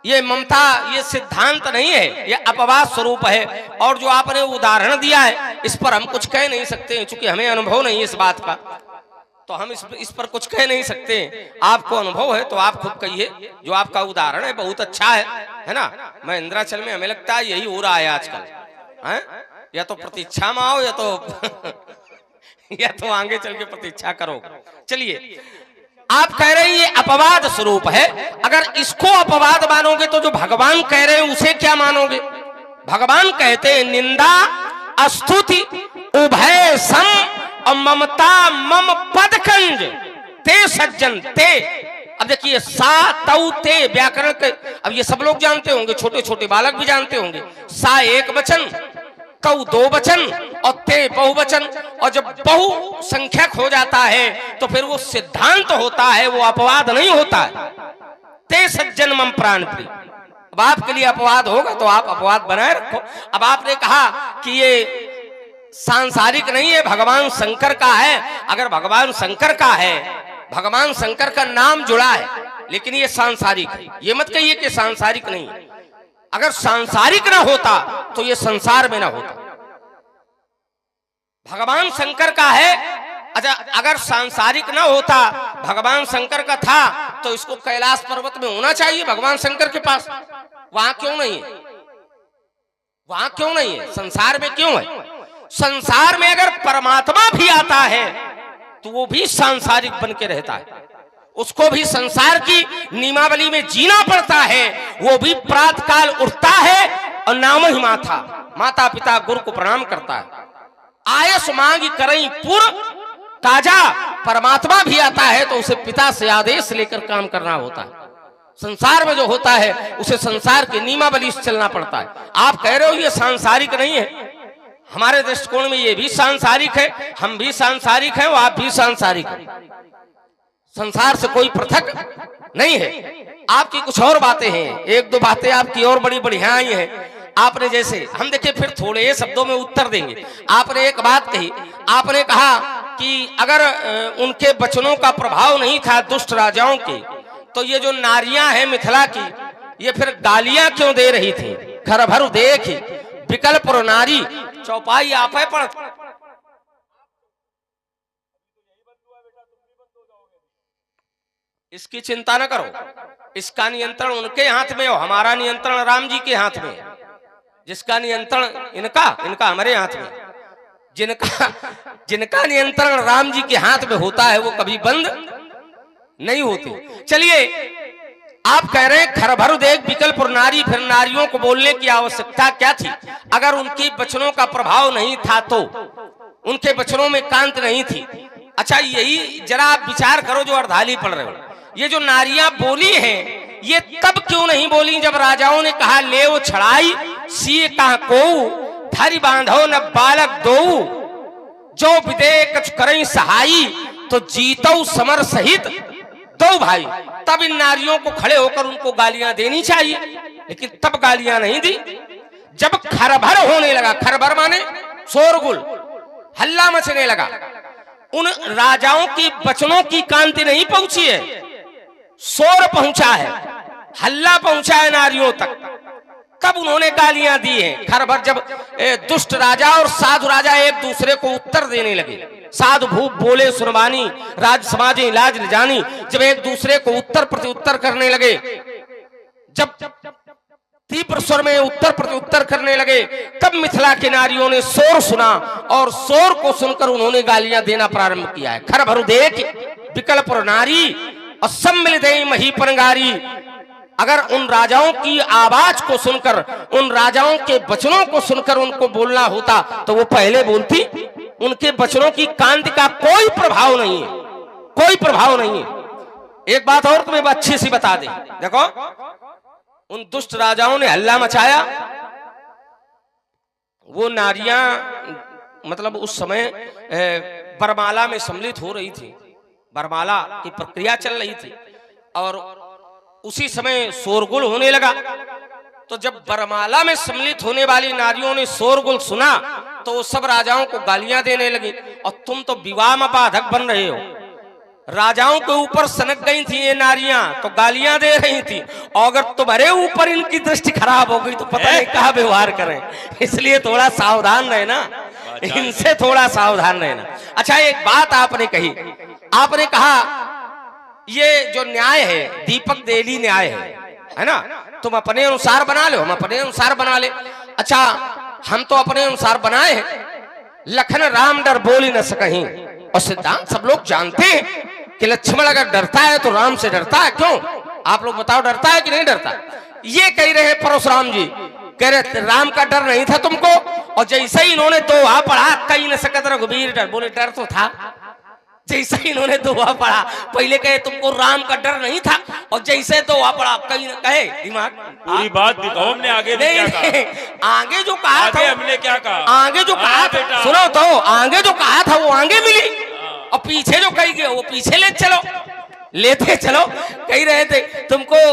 ये सिद्धांत नहीं है, ये अपवाद स्वरूप है। और जो आपने उदाहरण दिया है इस पर हम कुछ कह नहीं सकते, क्योंकि हमें अनुभव नहीं है इस बात का, तो हम इस पर कुछ कह नहीं सकते। आपको अनुभव है तो आप खुद कहिए। जो आपका उदाहरण है बहुत अच्छा है ना। मैं इंद्राचल में, हमें लगता है यही हो रहा है आजकल, है? या तो प्रतीक्षा में आओ या तो आगे चल के प्रतीक्षा करो। चलिए, आप कह रहे हैं ये अपवाद स्वरूप है। अगर इसको अपवाद मानोगे तो जो भगवान कह रहे हैं उसे क्या मानोगे? भगवान कहते हैं निंदा स्तुति उभय सम और ममता मम पदकंज ते सज्जन ते। अब देखिए, सा तौ ते व्याकरण के, अब ये सब लोग जानते होंगे, छोटे छोटे बालक भी जानते होंगे। सा एक वचन, तौ दो वचन और ते बहुवचन। और जब बहु संख्यक हो जाता है तो फिर वो सिद्धांत होता है, वो अपवाद नहीं होता है। ते सज्जन मम प्राण प्रिय। अब आपके लिए अपवाद होगा तो आप अपवाद बनाए रखो। अब आपने कहा कि ये सांसारिक नहीं है, भगवान शंकर का है। अगर भगवान शंकर का है, भगवान शंकर का नाम जुड़ा है, लेकिन ये सांसारिक है, ये मत कहिए कि सांसारिक नहीं। अगर सांसारिक ना होता तो ये संसार में ना होता। भगवान शंकर का है, अच्छा अगर सांसारिक ना होता, भगवान शंकर का था तो इसको कैलाश पर्वत में होना चाहिए भगवान शंकर के पास। वहां क्यों नहीं है? वहां क्यों नहीं है? संसार में क्यों है? संसार में अगर परमात्मा भी आता है तो वो भी सांसारिक बन के रहता है, उसको भी संसार की नियमावली में जीना पड़ता है। वो भी प्रातः काल उठता है और नाम ही माता पिता गुरु को प्रणाम करता है। आयस मांगी करई पुर ताजा। परमात्मा भी आता है तो उसे पिता से आदेश लेकर काम करना होता है। संसार में जो होता है उसे संसार की नियमावली से चलना पड़ता है। आप कह रहे हो ये सांसारिक नहीं है, हमारे दृष्टिकोण में ये भी सांसारिक है, हम भी सांसारिक हैं, आप भी सांसारिक हैं। संसार से कोई पृथक नहीं है। आपकी कुछ और बातें हैं, एक दो बातें आपकी और बड़ी बढ़िया आई हैं। आपने जैसे, हम देखिए फिर थोड़े शब्दों में उत्तर देंगे। आपने एक बात कही, आपने कहा कि अगर उनके वचनों का प्रभाव नहीं था दुष्ट राजाओं के, तो ये जो नारियां हैं मिथिला की, ये फिर गालियां क्यों दे रही थी? खर भर देख विकल्प नारी। चौपाई आप है पढ़, इसकी चिंता न करो, इसका नियंत्रण उनके हाथ में हो, हमारा नियंत्रण राम जी के हाथ में। जिसका नियंत्रण इनका हमारे हाथ में, जिनका नियंत्रण राम जी के हाथ में होता है वो कभी बंद नहीं होते। चलिए, आप कह रहे हैं खरभर देख विकल्प नारी, फिर नारियों को बोलने की आवश्यकता क्या थी? अगर उनके वचनों का प्रभाव नहीं था तो, उनके वचनों में कांत नहीं थी। अच्छा, यही जरा आप विचार करो जो अर्धाली पढ़ रहे हो। ये जो नारियां बोली हैं ये तब क्यों नहीं बोली जब राजाओं ने कहा ले वो छड़ाई सी कहा को धरी बांधो न बालक दो, जो विदेक करई सहाई तो जीतो समर सहित दो भाई। तब इन नारियों को खड़े होकर उनको गालियां देनी चाहिए, लेकिन तब गालियां नहीं दी। जब खरभर होने लगा, खरभर माने शोरगुल, हल्ला मचने लगा, उन राजाओं की वचनों की कांति नहीं पहुंची है, शोर पहुंचा है, हल्ला पहुंचा है नारियों तक, तब उन्होंने गालियां दी हैं। खरभर जब दुष्ट राजा और साधु राजा एक दूसरे को उत्तर देने लगे, साधु भूप बोले सुनवानी राज समाजे इलाज जानी, जब एक दूसरे को उत्तर प्रत्युत्तर करने लगे, जब तीव्र स्वर में उत्तर प्रत्युत्तर करने लगे, तब मिथिला के नारियों ने शोर सुना और शोर को सुनकर उन्होंने गालियां देना प्रारंभ किया है। खरभर देख विकल्प नारी और सम्मिल दे मही पंगारी। अगर उन राजाओं की आवाज को सुनकर, उन राजाओं के वचनों को सुनकर उनको बोलना होता तो वो पहले बोलती। उनके वचनों की कांति का कोई प्रभाव नहीं है, कोई प्रभाव नहीं है। एक बात और तुम्हें अच्छी सी बता दें, देखो उन दुष्ट राजाओं ने हल्ला मचाया, वो नारियां मतलब उस समय बरमाला में सम्मिलित हो रही थी, बरमाला की प्रक्रिया चल रही थी, और उसी समय शोरगुल होने लगा। तो जब वरमाला में सम्मिलित होने वाली नारियों ने शोरगुल सुना तो वो सब राजाओं को गालियां देने लगी। और तुम तो विवाह में बाधक बन रहे हो। राजाओं के ऊपर सनक गई थी ये नारियां तो गालियां दे रही थी, और अगर तुम्हारे ऊपर इनकी दृष्टि खराब हो गई तो पता नहीं कहाँ व्यवहार करें। इसलिए थोड़ा सावधान रहना, इनसे थोड़ा सावधान रहना। अच्छा, एक बात आपने कही, आपने कहा ये जो न्याय है दीपक देली न्याय है ना, तुम अपने अनुसार बना लो, हम अपने अनुसार बना ले। अच्छा, हम तो अपने अनुसार बनाए हैं, लखन राम डर बोल ही न सकहीं। और सिद्धांत सब लोग जानते हैं कि लक्ष्मण अगर डरता है तो राम से डरता है। क्यों, आप लोग बताओ, डरता है कि नहीं डरता? ये कह रहे हैं परशुराम जी, कह रहे राम का डर नहीं था तुमको, और जैसे ही इन्होंने दोहा पढ़ा कहीं न सकत रघुबीर डर, बोले डर तो था। जैसे ही इन्होंने दोहा पढ़ा, पहले कहे तुमको राम का डर नहीं था, और जैसे दोहा पढ़ा कहीं न कहे दिमाग पूरी बात दिखाओ हमने आगे नहीं, क्या कहा? आगे जो कहा था हमने क्या कहा? आगे जो कहा था, सुनो तो, आगे जो कहा था वो आगे मिली, और पीछे जो कही गए वो पीछे ले चलो, लेते चलो। कह रहे थे तुमको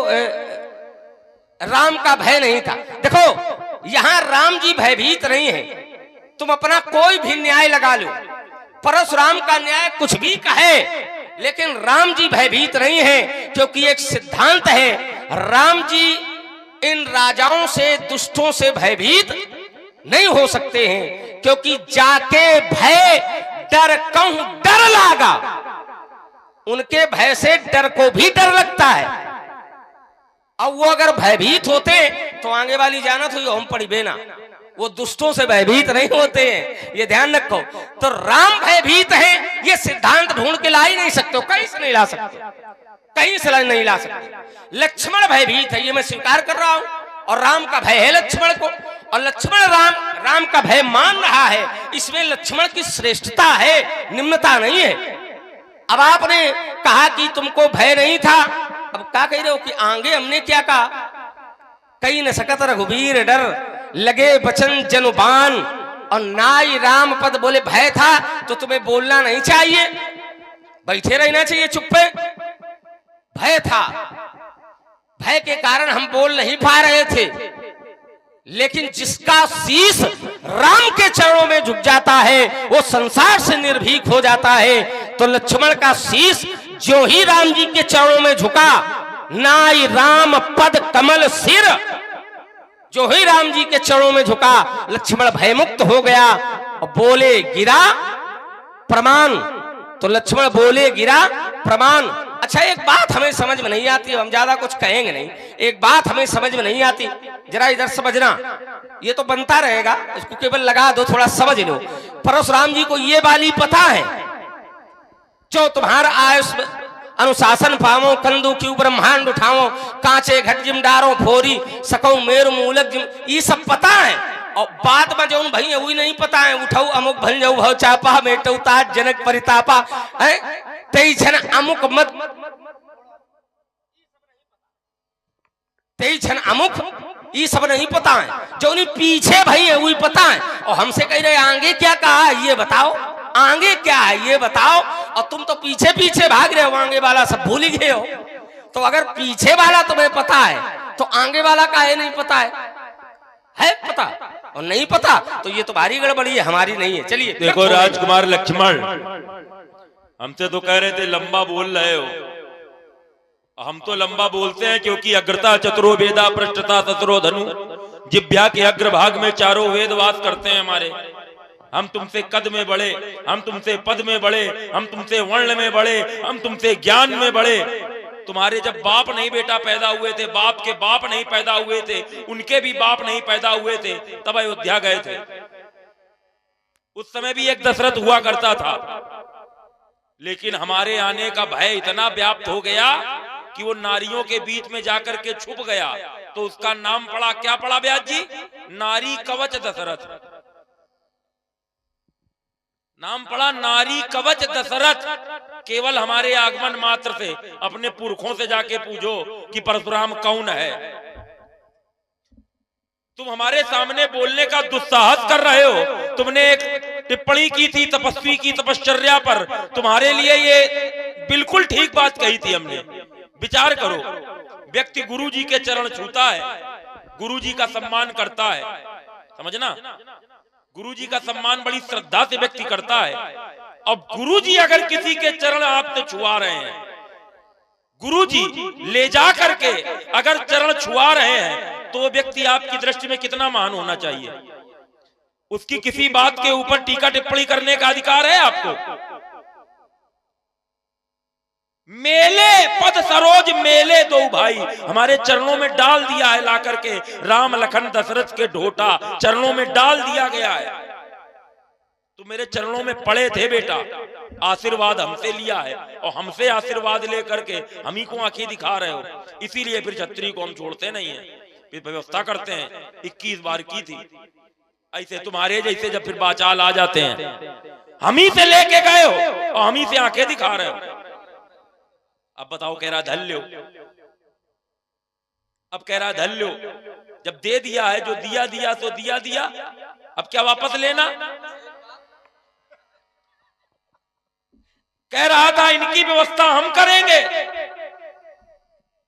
राम का भय नहीं था। देखो, यहां राम जी भयभीत नहीं है। तुम अपना कोई भी न्याय लगा लो, परशुराम का न्याय कुछ भी कहे, लेकिन राम जी भयभीत नहीं है, क्योंकि एक सिद्धांत है, राम जी इन राजाओं से, दुष्टों से भयभीत नहीं हो सकते हैं, क्योंकि जाके भय डर कहूं डर लागा, उनके भय से डर को भी डर लगता है। अब वो अगर भयभीत होते तो आगे वाली जानत हुई हम पड़ी बेना, वो दुष्टों से भयभीत नहीं होते हैं, ये ध्यान रखो। तो राम भयभीत है, ये सिद्धांत ढूंढ के ला ही नहीं सकते, कहीं से नहीं ला सकते, कहीं से नहीं ला सकते। लक्ष्मण भयभीत है, ये मैं स्वीकार कर रहा हूं, और राम का भय है लक्ष्मण को, और लक्ष्मण राम का भय मान रहा है। इसमें लक्ष्मण की श्रेष्ठता है, निम्नता नहीं है। अब आपने कहा कि तुमको भय नहीं था, अब क्या कह रहे हो कि आगे हमने क्या कहा? कहीं न सकत रघुबीर डर, लगे बचन जनुबान, और नाई राम पद बोले भय था तो तुम्हें बोलना नहीं चाहिए, बैठे रहना चाहिए चुप्पे। भय था, भय के कारण हम बोल नहीं पा रहे थे, लेकिन जिसका शीश राम के चरणों में झुक जाता है वो संसार से निर्भीक हो जाता है। तो लक्ष्मण का शीश जो ही राम जी के चरणों में झुका, नाई राम पद कमल सिर, जो ही राम जी के चरणों में झुका, लक्ष्मण भयमुक्त हो गया और बोले गिरा प्रमाण। तो लक्ष्मण बोले गिरा प्रमाण। अच्छा, एक बात हमें समझ में नहीं आती, हम ज्यादा कुछ कहेंगे नहीं, एक बात हमें समझ में नहीं आती, जरा इधर समझना, ये तो बनता रहेगा, इसको केवल लगा दो, थोड़ा समझ लो। परशुराम जी को ये बाली पता है, जो तुम्हारा आयुष अनुशासन पावो, कंदू क्यों ब्रह्मांड उठाओ, कांचे घट जिम डारो फोरी, सकौ मेरु मूलक जिम, ये सब पता है। और बात में जो भाई वही नहीं पता है, उठाऊ अमुक भल जाऊ भव चापा, मेटऊ तात जनक परितापा, तेई छन अमुक मत, तेई छन अमुक, ये सब नहीं पता है। जो नहीं पीछे भाई है वही पता है। और हमसे कह रहे आगे क्या कहा ये बताओ, आगे क्या है ये बताओ, और तुम तो पीछे पीछे भाग रहे हो, आगे वाला सब भूल गए हो। तो अगर पीछे वाला तुम्हें पता है तो आगे वाला का है नहीं पता है पता, और नहीं पता तो ये तुम्हारी गड़बड़ी है, हमारी नहीं है। चलिए देखो राजकुमार लक्ष्मण, हमसे तो कह रहे थे लंबा बोल रहे हो, हम तो लंबा बोलते हैं क्योंकि अग्रता चतुरो वेदा पृष्ठता सतरो धनु, जिभ्या के अग्रभाग में चारों वेद वास करते हैं हमारे। हम तुमसे कद में बढ़े, हम तुमसे पद में बढ़े, हम तुमसे वर्ण में बढ़े, हम तुमसे ज्ञान में बढ़े। तुम्हारे जब बाप नहीं बेटा पैदा हुए थे, बाप के बाप नहीं पैदा हुए थे, उनके भी बाप नहीं पैदा हुए थे, तब अयोध्या गए थे। उस समय भी एक दशरथ हुआ करता था, लेकिन हमारे आने का भय इतना व्याप्त हो गया कि वो नारियों के बीच में जाकर के छुप गया। तो उसका नाम पड़ा, क्या पड़ा ब्याज जी? नारी कवच दशरथ। नाम पड़ा नारी कवच दशरथ। केवल हमारे आगमन मात्र से अपने पुरखों से जाके पूछो कि परशुराम कौन है। तुम हमारे सामने बोलने का दुस्साहस कर रहे हो। तुमने एक टिप्पणी की थी तपस्वी की तपश्चर्या पर, तुम्हारे लिए ये बिल्कुल ठीक बात कही थी हमने। विचार करो, व्यक्ति गुरु जी के चरण छूता है, गुरुजी का सम्मान करता है, समझना, गुरुजी का सम्मान बड़ी श्रद्धा से व्यक्ति करता है। अब गुरुजी अगर किसी के चरण आपसे छुआ रहे हैं, गुरुजी ले जा करके अगर चरण छुआ रहे हैं, तो वो व्यक्ति आपकी दृष्टि में कितना महान होना चाहिए। उसकी किसी बात के ऊपर टीका टिप्पणी करने का अधिकार है आपको। मेले पद सरोज मेले दो भाई, हमारे चरणों में डाल दिया है ला करके, राम लखन दशरथ के ढोटा चरणों में डाल दिया गया है। तो मेरे चरणों में पड़े थे बेटा, आशीर्वाद हमसे लिया है और हमसे आशीर्वाद लेकर के हम ही को आंखें दिखा रहे हो। इसीलिए फिर छतरी को हम छोड़ते नहीं है, फिर व्यवस्था करते हैं। 21 बार की थी ऐसे, तुम्हारे जैसे जब फिर बाचाल आ जाते हैं, हम ही से लेके गए हो और हम ही से आंखें दिखा रहे हो। अब बताओ, कह रहा धल लो, अब कह रहा धल लो। जब दे दिया है, जो दिया दिया तो दिया दिया, अब क्या वापस लेना। कह रहा था इनकी व्यवस्था हम करेंगे,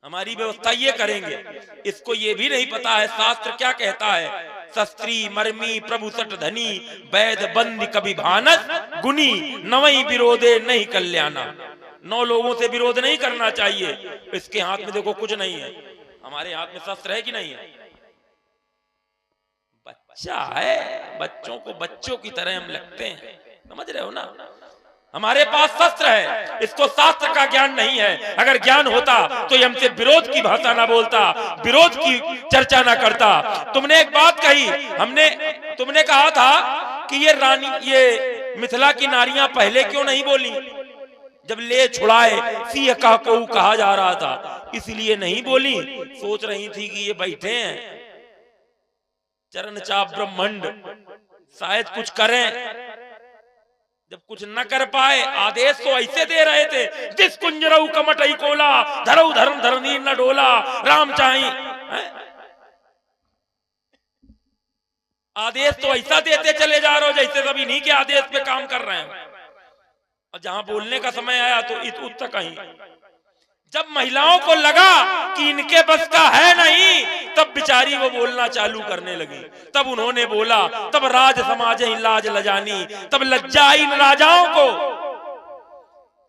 हमारी व्यवस्था ये करेंगे। इसको ये भी नहीं पता है शास्त्र क्या कहता है, शस्त्री मर्मी प्रभु सट धनी वैद बंद कभी भानस गुनी नवई विरोधे नहीं कल्याणा। 9 लोगों से विरोध नहीं करना चाहिए। इसके हाथ में देखो कुछ नहीं है, हमारे हाथ में शस्त्र है कि नहीं है। बच्चा है, बच्चों को बच्चों की तरह हम लगते हैं, समझ रहे हो ना। हमारे पास शस्त्र है, इसको शास्त्र का ज्ञान नहीं है। अगर ज्ञान होता तो ये हमसे विरोध की भाषा ना बोलता, विरोध की चर्चा ना करता। तुमने एक बात कही, तुमने कहा था कि ये मिथिला की नारियां पहले क्यों नहीं बोली। जब ले छुड़ाए सिंह का को कहा जा रहा था, इसलिए नहीं बोली। सोच रही थी कि ये बैठे हैं चरण चाप ब्रह्मंड, शायद कुछ करें। जब कुछ न कर पाए, आदेश तो ऐसे दे रहे थे, जिस कुंजरऊ कमटई कोला धरऊ धर्म धरनी न डोला राम चाही। आदेश तो ऐसा देते चले जा रहे हो जैसे सब इन्हीं के आदेश पे काम कर रहे हैं। और जहां बोलने का समय आया तो इत कहीं, जब महिलाओं को लगा कि इनके बस का है नहीं, तब बिचारी वो बोलना चालू करने लगी। तब उन्होंने बोला, तब राज समाज ही लाज लजानी, तब लज्जा इन राजाओं को,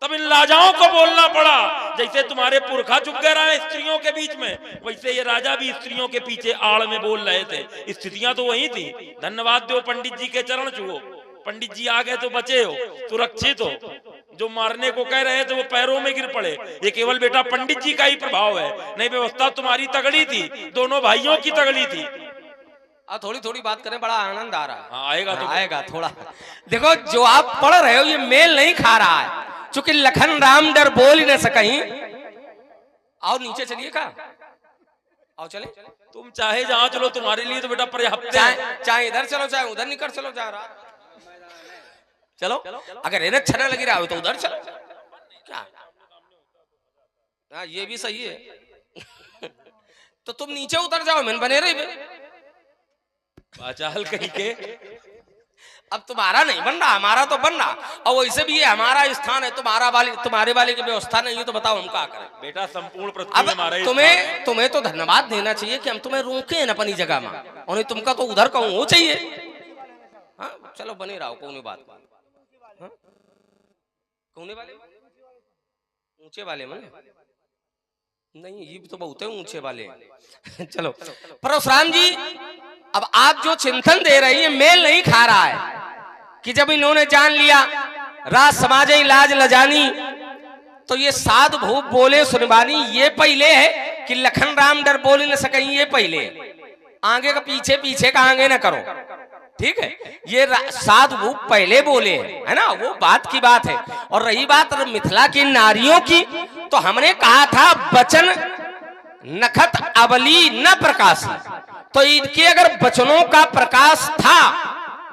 तब इन राजाओं को बोलना पड़ा। जैसे तुम्हारे पुरखा चुप गए रहे स्त्रियों के बीच में, वैसे ये राजा भी स्त्रियों के पीछे आड़ में बोल रहे थे। स्थितियां तो वही थी। धन्यवाद दो पंडित जी के चरण छुओ, पंडित जी आ गए तो बचे हो, सुरक्षित हो। जो मारने को कह रहे थे वो पैरों में गिर पड़े। ये केवल बेटा पंडित जी का ही प्रभाव है, नहीं व्यवस्था तुम्हारी तगड़ी थी, दोनों भाइयों की तगड़ी थी। थोड़ी थोड़ी बात करें, बड़ा आनंद आ रहा है। हाँ, आएगा तो आएगा थोड़ा। देखो जो आप पढ़ रहे हो ये मेल नहीं खा रहा है, चूंकि लखन राम डर बोल ही न सकहीं। आओ नीचे चलिए, का आओ चले। तुम चाहे जहां चलो, तुम्हारे लिए तो बेटा पर्याप्त है। चाहे इधर चलो, चाहे उधर निकल चलो, जा रहा चलो। अगर इन्हें छना लगी रहा हो तो उधर चलो, क्या। हाँ, ये भी सही है। तो तुम नीचे उतर जाओ, मैंने बने रही बाचाल कहीं के। अब तुम्हारा नहीं बन रहा, हमारा तो बन रहा। और वैसे भी ये हमारा स्थान है, तुम्हारे वाले की व्यवस्था नहीं है, तो बताओ हम क्या करें। बेटा संपूर्ण पृथ्वी हमारा तुम्हें तो धन्यवाद देना चाहिए कि हम तुम्हें रोके हैं अपनी जगह में, और तुमका तो उधर कहूँ वो चाहिए। हाँ चलो, बने रहो, कौन बात। कौन वाले ऊंचे वाले में नहीं, ये तो बहुत है ऊंचे वाले। चलो परशुराम जी, अब आप जो चिंतन दे रही है मेल नहीं खा रहा है कि जब इन्होंने जान लिया राज समाज लाज लजानी, तो ये साध भूप बोले सुनवानी, ये पहले है कि लखन राम डर बोल न सकें, ये पहले। आगे का पीछे, पीछे का आगे ना करो, ठीक है। ये साधु भूप पहले बोले है ना, वो बात की बात है। और रही बात मिथिला की नारियों की, तो हमने कहा था वचन नखत अबली न प्रकाशी। तो इनके अगर वचनों का प्रकाश था,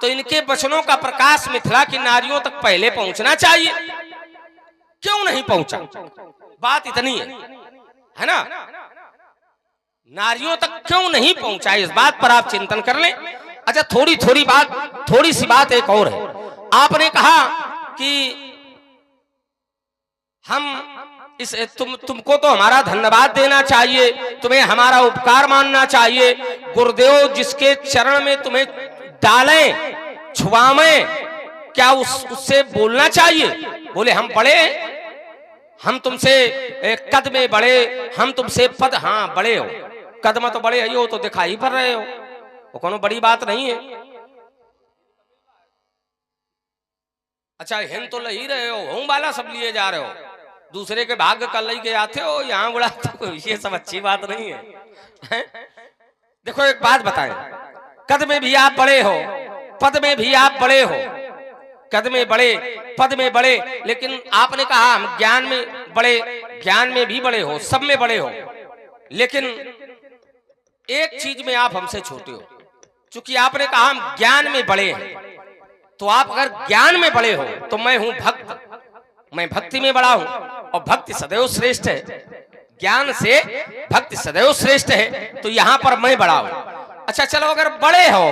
तो इनके वचनों का प्रकाश मिथिला की नारियों तक पहले पहुंचना चाहिए। क्यों नहीं पहुंचा, बात इतनी है ना। नारियों तक क्यों नहीं पहुंचा, इस बात पर आप चिंतन कर लें। अच्छा, थोड़ी सी बात एक और है। आपने कहा कि हम तुमको तो हमारा धन्यवाद देना चाहिए, तुम्हें हमारा उपकार मानना चाहिए। गुरुदेव जिसके चरण में तुम्हें डालें, छुआवें, क्या उससे बोलना चाहिए? बोले हम बड़े, हम तुमसे कद में बड़े, हम तुमसे पद, हाँ बड़े हो, कद में तो बड़े ही हो, तो दिखाई पड़ रहे हो, वो कोनो बड़ी बात नहीं है। अच्छा हिंद तो लही रहे हो, होम वाला सब लिए जा रहे हो, दूसरे के भाग्य कल लई के आते हो, यहाँ उड़ा, तो ये सब अच्छी बात नहीं है। देखो एक बात बताएं, कद में भी आप बड़े हो, पद में भी आप बड़े हो, कद में बड़े, पद में बड़े, लेकिन आपने कहा हम ज्ञान में बड़े, ज्ञान में भी बड़े हो, सब में बड़े हो, लेकिन एक चीज में आप हमसे छोटे हो। चूंकि आपने कहा हम ज्ञान में बड़े हैं, तो आप अगर ज्ञान में बड़े हो तो मैं हूं भक्त, मैं भक्ति में बड़ा हूं, और भक्ति सदैव श्रेष्ठ है, ज्ञान से भक्ति सदैव श्रेष्ठ है, तो यहां पर मैं बड़ा हूं। अच्छा चलो, अगर बड़े हो,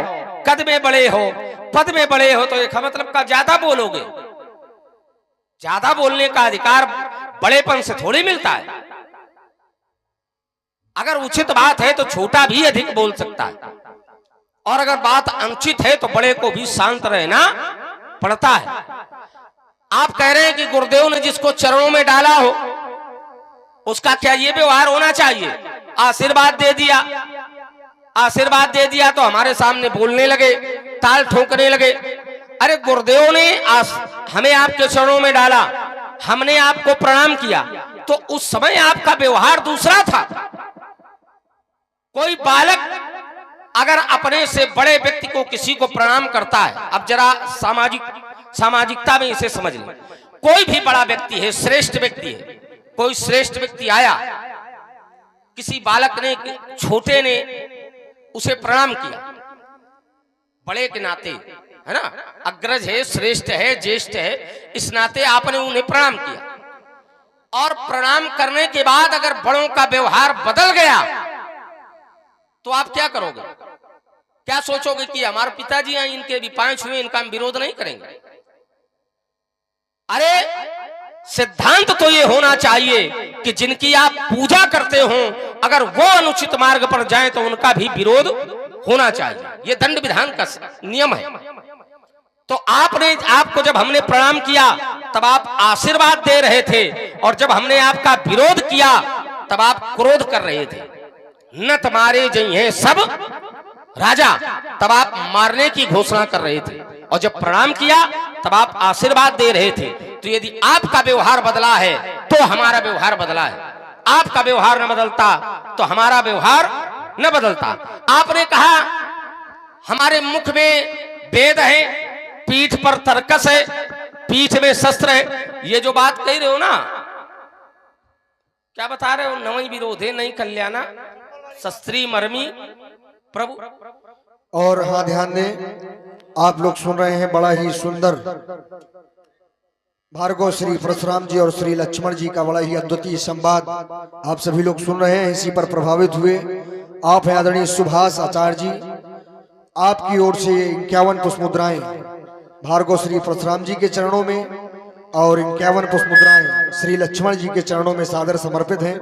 कद में बड़े हो, पद में बड़े हो, तो एक मतलब का ज्यादा बोलोगे, ज्यादा बोलने का अधिकार बड़ेपन से थोड़ी मिलता है। अगर उचित बात है तो छोटा भी अधिक बोल सकता है, और अगर बात अनुचित है तो बड़े को भी शांत रहना पड़ता है। आप कह रहे हैं कि गुरुदेव ने जिसको चरणों में डाला हो उसका क्या ये व्यवहार होना चाहिए? आशीर्वाद दे दिया, आशीर्वाद दे दिया तो हमारे सामने बोलने लगे, ताल ठोकने लगे। अरे गुरुदेव ने हमें आपके चरणों में डाला, हमने आपको प्रणाम किया, तो उस समय आपका व्यवहार दूसरा था। कोई बालक अगर अपने से बड़े व्यक्ति को किसी को प्रणाम करता है, अब जरा सामाजिकता में इसे समझ लें, कोई भी बड़ा व्यक्ति है, श्रेष्ठ व्यक्ति है, कोई श्रेष्ठ व्यक्ति आया, किसी बालक ने, छोटे ने उसे प्रणाम किया, बड़े के नाते, है ना, अग्रज है, श्रेष्ठ है, ज्येष्ठ है, इस नाते आपने उन्हें प्रणाम किया। और प्रणाम करने के बाद अगर बड़ों का व्यवहार बदल गया तो आप क्या करोगे? क्या सोचोगे कि हमारे पिताजी हैं, इनके भी पांव छुए, इनका हम विरोध नहीं करेंगे? अरे सिद्धांत तो ये होना चाहिए कि जिनकी आप पूजा करते हो, अगर वो अनुचित मार्ग पर जाएं तो उनका भी विरोध होना चाहिए। ये दंड विधान का नियम है। तो आपको जब हमने प्रणाम किया तब आप आशीर्वाद दे रहे थे, और जब हमने आपका विरोध किया तब आप क्रोध कर रहे थे। न तुम्हारे जय सब राजा, तब आप मारने की घोषणा कर रहे थे, और जब प्रणाम किया तब आप आशीर्वाद दे रहे थे। तो यदि आपका व्यवहार बदला है तो हमारा व्यवहार बदला है, आपका व्यवहार न बदलता तो हमारा व्यवहार न बदलता। आपने कहा हमारे मुख में वेद है, पीठ पर तरकस है, पीठ में शस्त्र है। ये जो बात कह रहे हो ना, क्या बता रहे हो? नवई विरोधे नहीं कल्याणा, शस्त्री मर्मी प्रभु। और हाँ ध्यान दें, आप लोग सुन रहे हैं बड़ा ही सुंदर भार्गव श्री परशुराम जी और श्री लक्ष्मण जी का बड़ा ही अद्वितीय संवाद आप सभी लोग सुन रहे हैं। इसी पर प्रभावित हुए आप हैं आदरणीय सुभाष आचार्य जी, आपकी ओर से 51 पुष्प मुद्राएं भार्गव श्री परशुराम जी के चरणों में और 51 पुष्प मुद्राएं श्री लक्ष्मण जी के चरणों में सादर समर्पित हैं।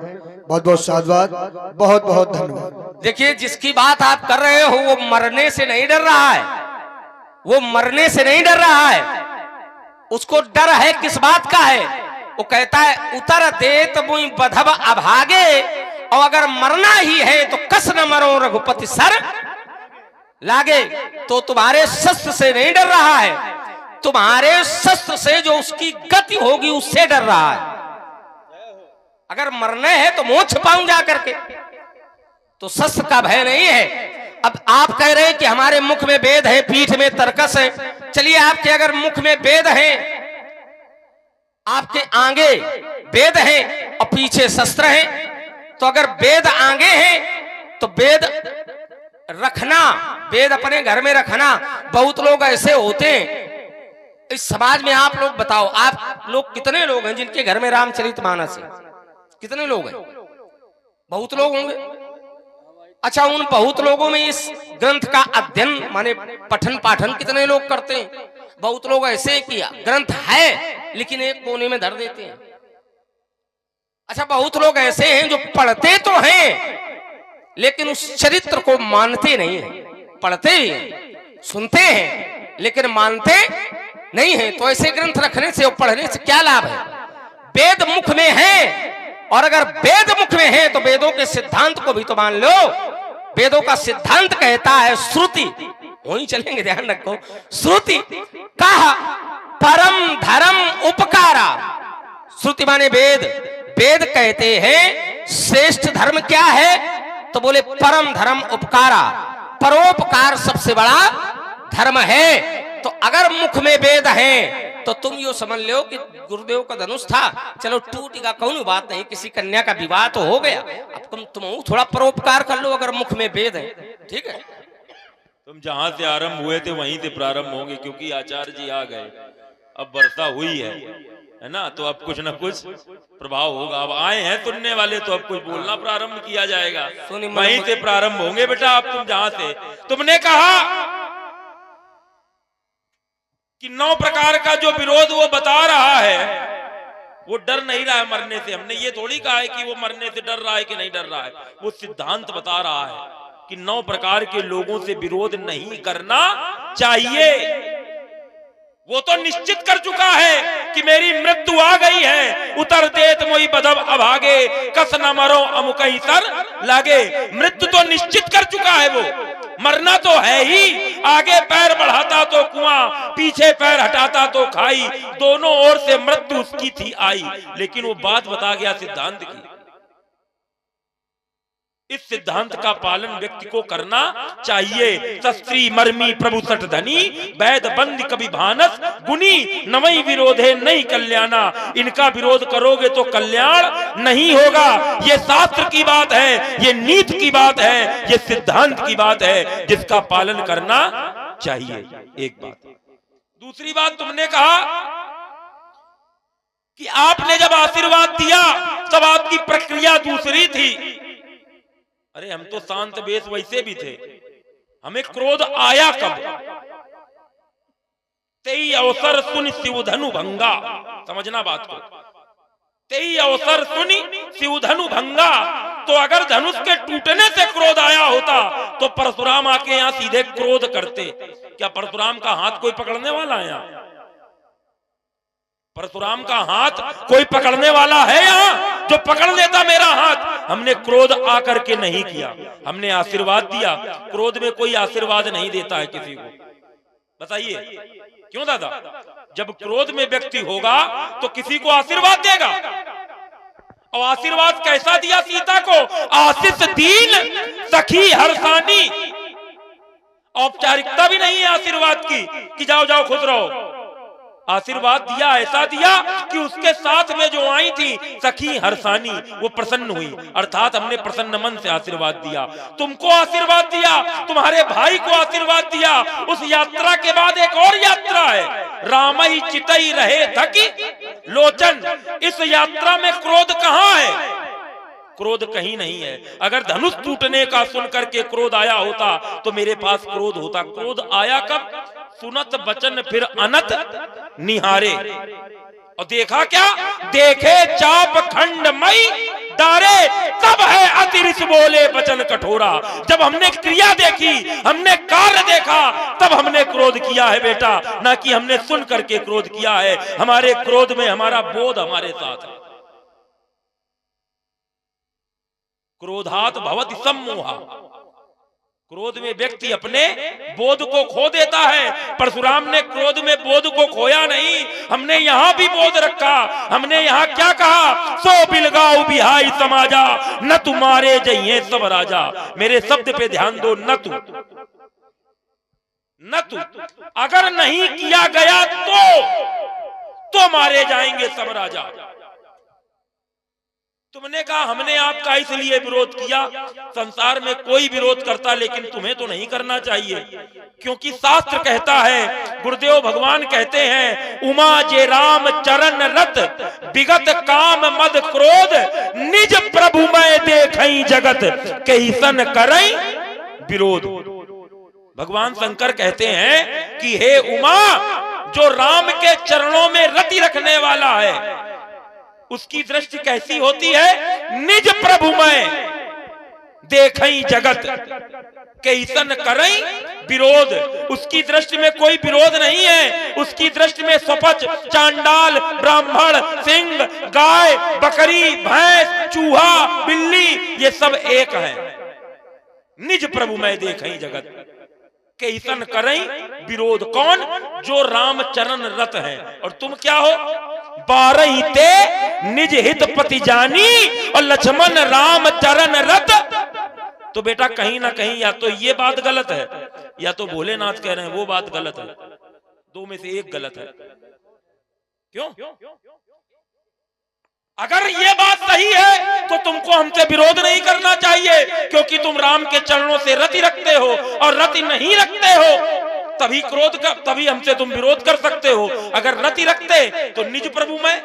बहुत बहुत साधुवाद, बहुत बहुत धन्यवाद। देखिए, जिसकी बात आप कर रहे हो वो मरने से नहीं डर रहा है, वो मरने से नहीं डर रहा है। उसको डर है किस बात का है? वो कहता है उतर देत मुई बधब अभागे, और अगर मरना ही है तो कस न मरो रघुपति सर लागे। तो तुम्हारे शस्त्र से नहीं डर रहा है, तुम्हारे शस्त्र से जो उसकी गति होगी उससे डर रहा है। अगर मरने है तो मोक्ष पाऊं जा करके, तो शस्त्र का भय नहीं है। अब आप कह रहे हैं कि हमारे मुख में वेद है, पीठ में तरकस है। चलिए, आपके अगर मुख में वेद है, आपके आगे वेद है और पीछे शस्त्र है, तो अगर वेद आगे है तो वेद रखना, वेद अपने घर में रखना। बहुत लोग ऐसे होते हैं इस समाज में। आप लोग बताओ, आप लोग कितने लोग हैं जिनके घर में रामचरितमानस है? कितने लोग हैं? बहुत लोग होंगे। अच्छा, उन बहुत लोगों में इस ग्रंथ का अध्ययन माने पठन पाठन कितने लोग करते हैं? बहुत लोग ऐसे किया, ग्रंथ है लेकिन एक कोने में धर देते हैं। अच्छा, बहुत लोग ऐसे हैं जो पढ़ते तो हैं लेकिन उस चरित्र को मानते नहीं हैं। पढ़ते ही हैं, सुनते हैं लेकिन मानते नहीं हैं। तो ऐसे ग्रंथ रखने से और पढ़ने से क्या लाभ है? वेद मुख में है, और अगर वेद मुख में है तो वेदों के सिद्धांत को भी तो मान लो। वेदों का सिद्धांत कहता है, श्रुति, वहीं चलेंगे, ध्यान रखो, श्रुति कहा परम धर्म उपकारा। श्रुति माने वेद। वेद कहते हैं श्रेष्ठ धर्म क्या है? तो बोले परम धर्म उपकारा, परोपकार सबसे बड़ा धर्म है। तो अगर मुख में वेद है तो तुम यो समझ लो कि गुरुदेव का धनुष था, चलो टूटेगा, कौन बात नहीं, किसी कन्या का विवाह तो हो गया, अब तुम थोड़ा परोपकार कर लो अगर मुख में वेद है, ठीक है। तुम जहां से आरंभ हुए थे वहीं से प्रारंभ होंगे, क्योंकि आचार्य जी आ गए, अब वर्षा हुई है ना, तो अब कुछ न कुछ प्रभाव होगा। अब आए हैं सुनने वाले तो अब कुछ बोलना प्रारंभ किया जाएगा, वहीं से प्रारंभ होंगे बेटा। अब तुम जहां से तुमने कहा कि 9 प्रकार का जो विरोध वो बता रहा है, वो डर नहीं रहा है मरने से। हमने ये थोड़ी कहा है कि वो मरने से डर रहा है कि नहीं डर रहा है, वो सिद्धांत बता रहा है कि 9 प्रकार के लोगों से विरोध नहीं करना चाहिए। वो तो निश्चित कर चुका है कि मेरी मृत्यु आ गई है, उतर देत मोई बदब अभागे, कस न मरो अमुकई सर लागे। मृत्यु तो निश्चित कर चुका है, वो मरना तो है ही। आगे पैर बढ़ाता तो कुआं, पीछे पैर हटाता तो खाई, दोनों ओर से मृत्यु उसकी थी आई। लेकिन वो बात बता गया सिद्धांत की। इस सिद्धांत का पालन व्यक्ति को करना चाहिए। शस्त्री मर्मी प्रभु सठ धनी, वैद बंद कभी भानस गुनी, नवई विरोधे नहीं कल्याणा। इनका विरोध करोगे तो कल्याण नहीं होगा। ये शास्त्र की बात है, ये नीति की बात है, ये सिद्धांत की बात है, जिसका पालन करना चाहिए। एक बात। दूसरी बात, तुमने कहा कि आपने जब आशीर्वाद दिया तब आपकी प्रक्रिया दूसरी थी। अरे हम तो शांत बेस वैसे भी थे, हमें क्रोध आया कब? तेई अवसर सुन शिवधनु भंगा। समझना बात को, तेई अवसर सुनी शिवधनु भंगा। तो अगर धनुष के टूटने से क्रोध आया होता तो परशुराम आके यहां सीधे क्रोध करते। क्या परशुराम का हाथ कोई पकड़ने वाला है यहाँ? परशुराम का हाथ कोई पकड़ने वाला है यहाँ जो पकड़ लेता मेरा हाथ? हमने क्रोध आकर के नहीं किया, हमने आशीर्वाद दिया। क्रोध में कोई आशीर्वाद नहीं देता है किसी को, बताइए क्यों दादा? जब क्रोध में व्यक्ति होगा तो किसी को आशीर्वाद देगा। और आशीर्वाद कैसा दिया सीता को? आशीष दीन सखी हर्षानी। औपचारिकता भी नहीं है आशीर्वाद की कि जाओ जाओ खुश रहो। आशीर्वाद दिया, ऐसा दिया कि उसके साथ में जो आई थी सखी हर्षानी, वो प्रसन्न हुई। अर्थात हमने प्रसन्न मन से आशीर्वाद दिया। तुमको आशीर्वाद दिया, तुम्हारे भाई को आशीर्वाद दिया। उस यात्रा के बाद एक और यात्रा है, रामई चितई रहे थकी लोचन। इस यात्रा में क्रोध कहाँ है? क्रोध कहीं नहीं है। अगर धनुष टूटने का सुन करके क्रोध आया होता तो मेरे पास क्रोध होता। क्रोध आया कब? सुनत बचन फिर अनत निहारे। और देखा क्या? देखे चाप खंड मई डारे, तब है अतिरिक्त बोले वचन कठोरा। जब हमने क्रिया देखी, हमने कार्य देखा, तब हमने क्रोध किया है बेटा, ना कि हमने सुन करके क्रोध किया है। हमारे क्रोध में हमारा बोध हमारे साथ है। क्रोधात भवति सम्मोहा। क्रोध में व्यक्ति अपने बोध को खो देता है। परशुराम ने क्रोध में बोध को खोया नहीं, हमने यहाँ भी बोध रखा। हमने यहाँ क्या कहा? सो बिलगाऊ बिहाई समाजा, न तुम्हारे जइए सब राजा। मेरे शब्द पे ध्यान दो, न तू। अगर नहीं किया गया तो मारे जाएंगे सब राजा। तुमने कहा हमने आपका इसलिए विरोध किया। संसार में कोई विरोध करता, लेकिन तुम्हें तो नहीं करना चाहिए, क्योंकि शास्त्र कहता है, गुरुदेव भगवान कहते हैं, उमा जे राम चरण रत विगत काम मद क्रोध, निज प्रभु मैं देखई जगत कैसन करई विरोध। भगवान शंकर कहते हैं कि हे उमा, जो राम के चरणों में रति रखने वाला है, उसकी दृष्टि कैसी होती है? निज प्रभु में देखई जगत कैसन करई विरोध। उसकी दृष्टि में कोई विरोध नहीं है। उसकी दृष्टि में स्वपच, चांडाल, ब्राह्मण, सिंह, गाय, बकरी, भैंस, चूहा, बिल्ली, ये सब एक है। निज प्रभु में देखई जगत कैसन करई विरोध। कौन? जो राम चरण रत है। और तुम क्या हो? 12 ते निज हित पति जानी और लक्ष्मण राम चरण रत। तो बेटा कहीं ना कहीं या तो ये बात गलत है या तो भोलेनाथ कह रहे हैं वो बात गलत है। दो में से एक गलत है। क्यों? अगर ये बात सही है तो तुमको हमसे विरोध नहीं करना चाहिए, क्योंकि तुम राम के चरणों से रति रखते हो, और रति नहीं रखते हो तभी हमसे तुम विरोध कर सकते हो। अगर रति रखते तो निज प्रभु में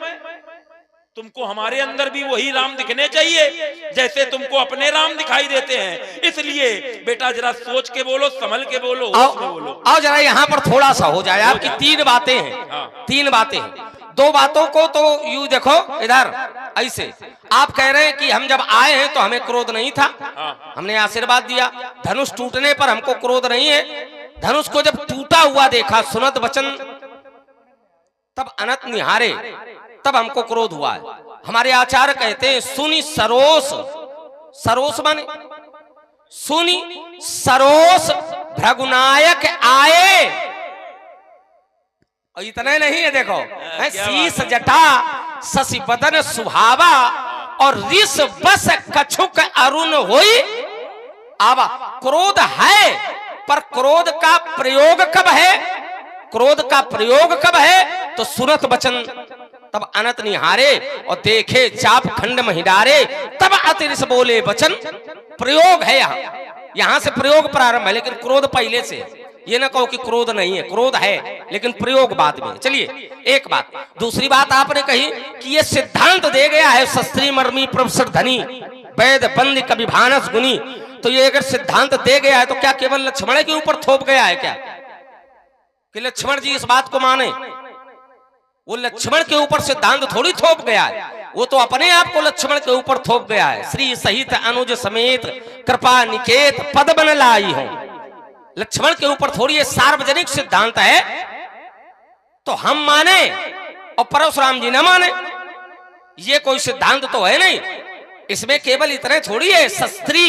तुमको हमारे अंदर भी वही राम दिखने चाहिए जैसे तुमको अपने राम दिखाई देते हैं। इसलिए बेटा जरा सोच के बोलो, संभल के बोलो, आओ जरा यहाँ पर थोड़ा सा हो जाए। आपकी 3 बातें हैं। हाँ। 3 बातें हैं। 2 बातों को तो यूं देखो, इधर ऐसे आप कह रहे हैं कि हम जब आए हैं तो हमें क्रोध नहीं था, हमने आशीर्वाद दिया। धनुष टूटने पर हमको क्रोध नहीं है। धनुष को जब टूटा हुआ देखा, सुनत वचन तब अनत निहारे, तब हमको क्रोध हुआ है। हमारे आचार्य कहते हैं सुनी सरोस, सरोस माने सुनी सरोस भृगुनायक आए। और इतने नहीं है, देखो शीस जटा शशि बदन सुहावा और ऋष बस कछुक अरुण होई आवा। क्रोध है, पर क्रोध का प्रयोग कब है? क्रोध का प्रयोग कब है? तो सुनत वचन तब अनत निहारे और देखे चाप खंड महिडारे, तब अतिरिस बोले वचन। प्रयोग है यहां से प्रयोग प्रारंभ है, लेकिन क्रोध पहले से है। ये ना कहो कि क्रोध नहीं है, क्रोध है लेकिन प्रयोग बाद में। चलिए एक बात। दूसरी बात आपने कही कि ये सिद्धांत दे गया है शस्त्री मर्मी प्रोफेसर धनी वैद बंद कवि भानस गुनी। तो ये अगर सिद्धांत दे गया है तो क्या केवल लक्ष्मण के ऊपर थोप गया है क्या कि लक्ष्मण जी इस बात को माने? वो लक्ष्मण के ऊपर सिद्धांत थोड़ी थोप गया है, वो तो अपने आप को लक्ष्मण के ऊपर थोप गया है। श्री सहित अनुज समेत कृपा निकेत पद बन लाई हो। लक्ष्मण के ऊपर थोड़ी ये सार्वजनिक सिद्धांत है तो हम माने और परशुराम जी न माने, ये कोई सिद्धांत तो है नहीं। इसमें केवल इतने थोड़ी है शस्त्री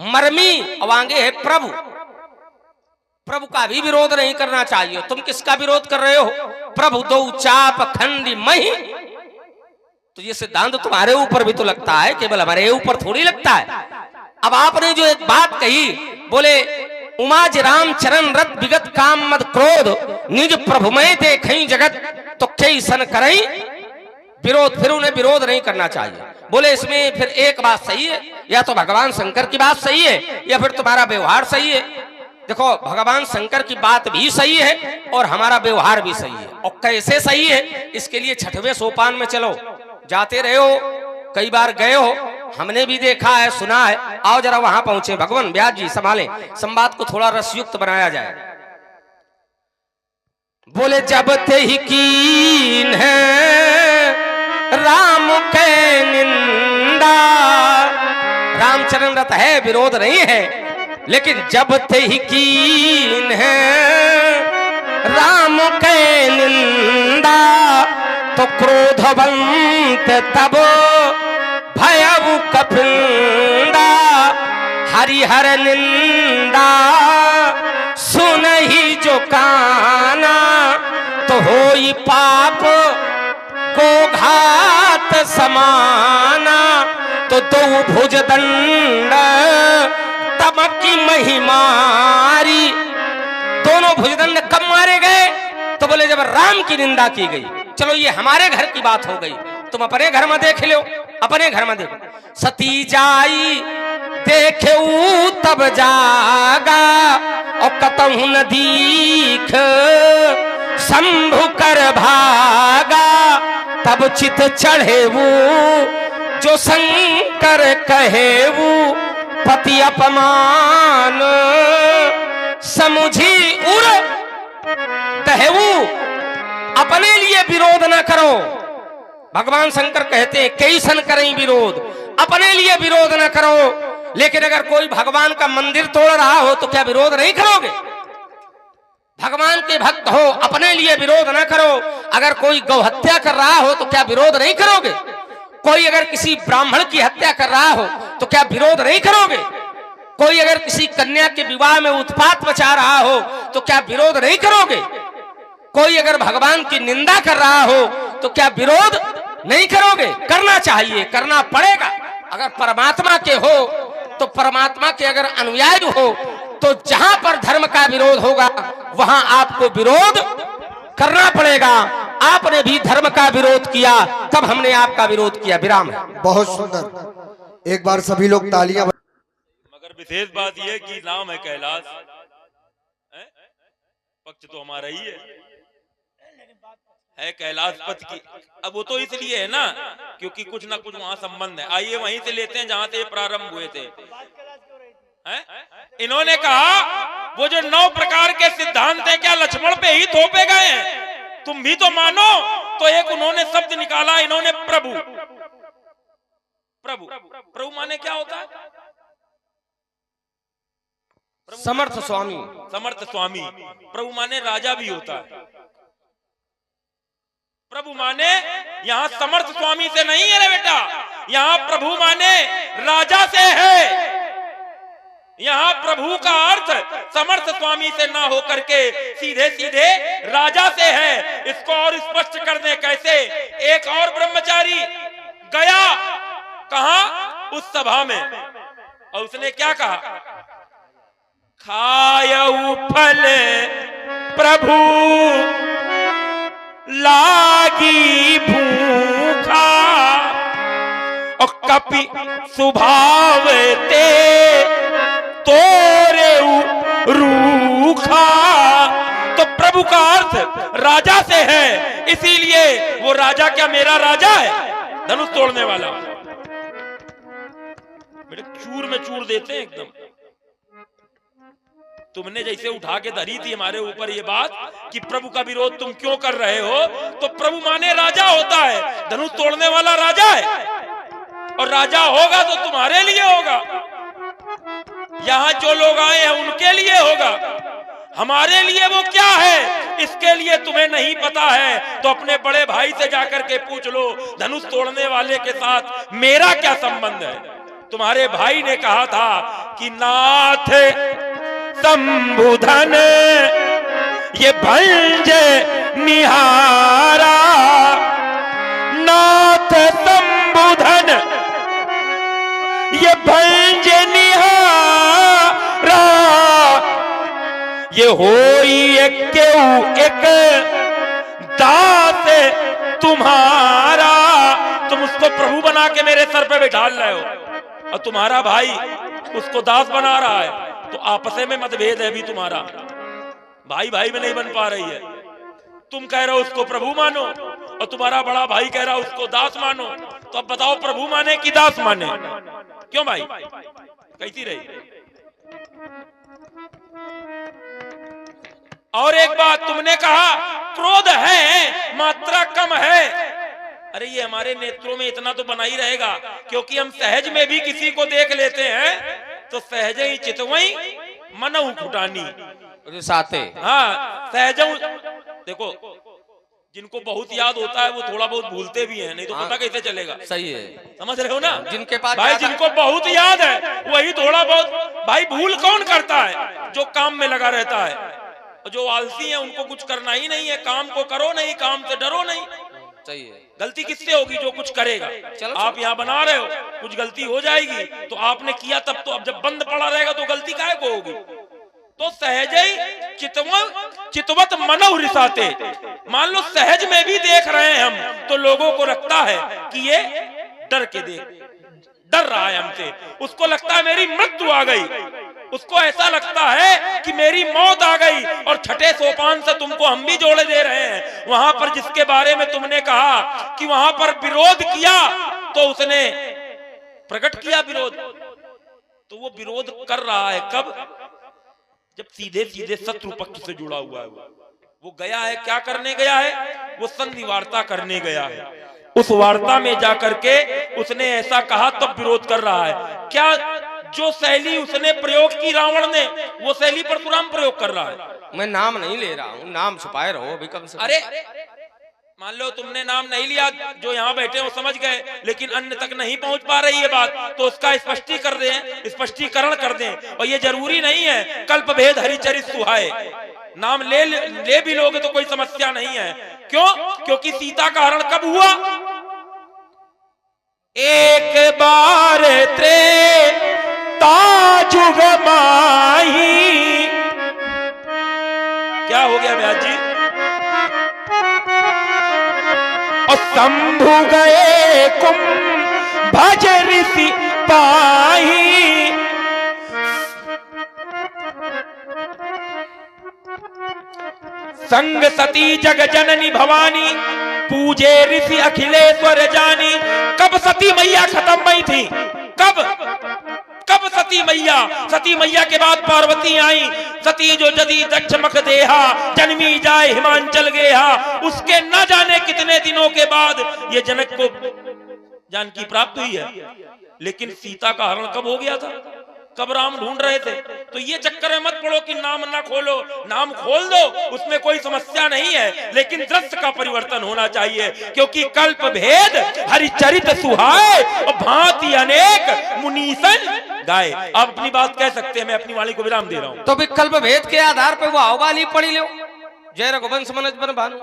मर्मी और आगे है प्रभु। प्रभु का भी विरोध नहीं करना चाहिए। तुम किसका विरोध कर रहे हो? प्रभु दो चाप खंडी मही। तो ये सिद्धांत तुम्हारे ऊपर भी तो लगता है, केवल हमारे ऊपर थोड़ी लगता है। अब आपने जो एक बात कही, बोले उमाज राम चरण रत विगत काम मद क्रोध निज प्रभु में देखई जगत, तो कैसन करई विरोध। फिर उन्हें विरोध नहीं करना चाहिए। बोले इसमें फिर एक बात सही है, या तो भगवान शंकर की बात सही है या फिर तुम्हारा व्यवहार सही है। देखो भगवान शंकर की बात भी सही है और हमारा व्यवहार भी सही है। और कैसे सही है इसके लिए 6वें सोपान में चलो, जाते रहे हो, कई बार गए हो, हमने भी देखा है, सुना है। आओ जरा वहां पहुंचे। भगवान व्यास जी संभाले, संवाद को थोड़ा रसयुक्त बनाया जाए। बोले जब ते ही कीन है राम के निंदा। रामचरण रत है, विरोध नहीं है, लेकिन जब ते ही कीन है राम के निंदा, तो क्रोधवंत तब भयउ कपिंदा। हरिहर निंदा सुन ही जो काना, तो होई पाप को घात समाना। तो दो भुज दंड तब की महिमारी। दोनों भुजदंड कब मारे गए? तो बोले जब राम की निंदा की गई। चलो ये हमारे घर की बात हो गई, तुम अपने घर में देख लो, अपने घर में देखो। सती जाई देखे तब जागा, और कतहु न दीख शंभु कर भागा। तब चित चढ़े वो जो शंकर कहे वो, पति अपमान समुझी उर दहेऊ। अपने लिए विरोध न करो, भगवान शंकर कहते हैं कई सन करें विरोध, अपने लिए विरोध न करो। लेकिन अगर कोई भगवान का मंदिर तोड़ रहा हो तो क्या विरोध नहीं करोगे? भगवान के भक्त हो, अपने लिए विरोध न करो। अगर कोई गौ हत्या कर रहा हो तो क्या विरोध नहीं करोगे? कोई अगर किसी ब्राह्मण की हत्या कर रहा हो तो क्या विरोध नहीं करोगे? कोई अगर किसी कन्या के विवाह में उत्पात मचा रहा हो तो क्या विरोध नहीं करोगे? कोई अगर भगवान की निंदा कर रहा हो तो क्या विरोध नहीं करोगे? करना चाहिए, करना पड़ेगा। अगर परमात्मा के हो तो परमात्मा के अगर अनुयायी हो तो जहां पर धर्म का विरोध होगा वहां आपको विरोध करना पड़ेगा। आपने भी धर्म का विरोध किया, तब हमने आपका विरोध किया। विराम है। बहुत सुंदर। एक बार सभी लोग तालियां। मगर विशेष बात यह कि नाम है कैलाश, पक्ष तो हमारा ही है कैलाश पथ की। अब वो तो इसलिए है ना क्योंकि कुछ ना कुछ वहां संबंध है। आइए वहीं से लेते हैं जहां से ये प्रारंभ हुए थे। इन्होंने कहा वो जो 9 प्रकार के सिद्धांत हैं क्या लक्ष्मण पे ही थोपे गए हैं? तुम भी तो मानो। तो एक उन्होंने शब्द निकाला, इन्होंने प्रभु। प्रभु प्रभु माने क्या होता है? समर्थ स्वामी। समर्थ स्वामी। प्रभु माने राजा भी होता है। प्रभु माने यहाँ समर्थ स्वामी से नहीं है रे बेटा, यहाँ प्रभु माने राजा से है। यहाँ प्रभु का अर्थ समर्थ स्वामी से ना होकर के सीधे सीधे राजा से है। इसको और स्पष्ट कर दें कैसे? एक और ब्रह्मचारी गया कहा उस सभा में और उसने क्या कहा? खायऊ फल प्रभु लागी भूखा और कपि स्वभाव ते तोरे रूखा। तो प्रभु का अर्थ राजा से है, इसीलिए वो राजा क्या मेरा राजा है? धनुष तोड़ने वाला। बेटे चूर में चूर देते हैं एकदम। तुमने जैसे उठा के धरी थी हमारे ऊपर ये बात कि प्रभु का विरोध तुम क्यों कर रहे हो, तो प्रभु माने राजा होता है, धनुष तोड़ने वाला राजा है। और राजा होगा तो तुम्हारे लिए होगा, यहाँ जो लोग आए हैं उनके लिए होगा। हमारे लिए वो क्या है इसके लिए तुम्हें नहीं पता है तो अपने बड़े भाई से जाकर के पूछ लो, धनुष तोड़ने वाले के साथ मेरा क्या संबंध है? तुम्हारे भाई ने कहा था कि नाथ शंभुधन ये भंज निहारा, नाथ शंभुधन ये भंज निहारा, ये होई एक दास तुम्हारा। तुम उसको प्रभु बना के मेरे सर पे बैठा रहे हो और तुम्हारा भाई उसको दास बना रहा है, तो आपस में मतभेद है भी तुम्हारा। भाई भाई में नहीं बन पा रही है। तुम कह रहे हो उसको प्रभु मानो और तुम्हारा बड़ा भाई कह रहा है उसको दास मानो। तो अब बताओ प्रभु माने कि दास माने? क्यों भाई कैसी रही? और एक बात तुमने कहा क्रोध है मात्रा कम है। अरे ये हमारे नेत्रों में इतना तो बना ही रहेगा क्योंकि हम सहज में भी किसी को देख लेते हैं तो सहज ही चितवई मनऊ खुटानी साथे। हाँ सहज। देखो जिनको बहुत याद होता है वो थोड़ा बहुत भूलते भी हैं, नहीं तो पता कैसे चलेगा? सही है, समझ रहे हो ना? जिनके पास भाई जिनको बहुत याद है वही थोड़ा बहुत। भाई भूल कौन करता है? जो काम में लगा रहता है। जो आलसी है उनको कुछ करना ही नहीं है। काम को करो नहीं, काम से डरो नहीं। सही है। गलती किससे होगी? जो कुछ करेगा। चलो आप यहाँ बना रहे हो, कुछ गलती हो जाएगी तो आपने किया तब तो। अब जब बंद पड़ा रहेगा तो गलती काहे को होगी? तो सहज ही चितवत मनऊ रिसाते। मान लो सहज में भी देख रहे हैं हम तो लोगों को लगता है कि ये डर रहा है हमसे। उसको लगता है मेरी मृत्यु आ गई, उसको ऐसा लगता है कि मेरी मौत आ गई। और छठे सोपान से तुमको हम भी जोड़े दे रहे हैं। वहां पर जिसके बारे में तुमने कहा कि वहां पर विरोध किया तो उसने प्रकट किया विरोध, तो वो विरोध कर रहा है कब? जब सीधे सीधे शत्रु पक्ष से जुड़ा हुआ है। वो गया है, क्या करने गया है? वो संधि वार्ता करने गया है। उस वार्ता में जाकर के उसने ऐसा कहा तब विरोध कर रहा है। क्या जो शैली उसने प्रयोग की रावण ने, वो शैली परशुराम प्रयोग कर रहा है? मैं नाम नहीं ले रहा हूँ, नाम छुपाए रहो अभी कम से कम। अरे मान लो तुमने नाम नहीं लिया, जो यहाँ बैठे वो समझ गए, लेकिन अन्य तक नहीं पहुंच पा रही है बात, तो उसका स्पष्टीकरण कर दें। और ये जरूरी नहीं है कल्प भेद हरिचरित सुहाए, नाम ले भी लोगे तो कोई समस्या नहीं है। क्यों? क्योंकि सीता का हरण कब हुआ? एक बार त्रेतायुग माही। क्या हो गया ब्याज जी? और शंभु गए कुंभज ऋषि पाही। संग सती जग जननी भवानी, पूजे ऋषि अखिलेश्वर जानी। कब सती मैया खत्म हुई थी? कब सती मैया के बाद पार्वती आई। सती जो जदी दक्ष मख देहा, जन्मी जाए हिमांचल गेहा। उसके न जाने कितने दिनों के बाद ये जनक को जानकी प्राप्त हुई है। लेकिन सीता का हरण कब हो गया था? कब राम ढूंढ रहे थे? तो ये चक्कर में मत पड़ो कि नाम ना खोलो, नाम खोल दो, उसमें कोई समस्या नहीं है, लेकिन दृश्य का परिवर्तन होना चाहिए। क्योंकि कल्प भेद हरिचरित सुहाए और भांति अनेक मुनीसन गाए। आप अपनी बात कह सकते हैं, मैं अपनी वाणी को विराम दे रहा हूं। तो विकल्प भेद के आधार पर वो आओबाली पड़ी लो, जय रघुवंश मनज बन भानु,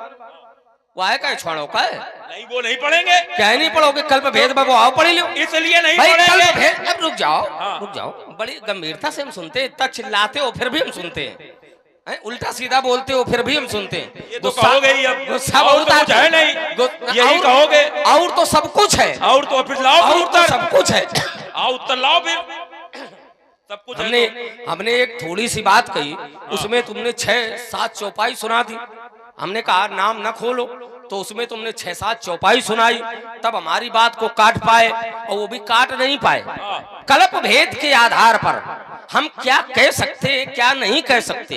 वाहे का छोड़ो का है? नहीं, वो नहीं पढ़ेंगे। क्या नहीं पढ़ोगे? कल्प भेद में वो आओ पढ़ी लो, इसलिए नहीं भाई पढ़ेंगे। कल्प भेद। अब रुक जाओ, हाँ। रुक जाओ, बड़ी गंभीरता से हम सुनते हैं, इतना चिल्लाते हो फिर भी हम सुनते हैं, उल्टा सीधा बोलते हो फिर भी हम सुनते हैं। ये तो कहोगे ही, अब गुस्सा और तो कुछ है नहीं, यही कहोगे। और तो सब कुछ है, और तो फिर लाओ, और तो सब कुछ है। आओ उत्तर लाओ, फिर सब कुछ हमने एक थोड़ी सी बात कही, उसमें तुमने 6-7 चौपाई सुना दी। हमने कहा नाम न खोलो, तो उसमें तुमने 6-7 चौपाई सुनाई, तब हमारी बात को काट पाए, और वो भी काट नहीं पाए। कल्प भेद के आधार पर हम क्या कह सकते हैं, क्या नहीं कह सकते,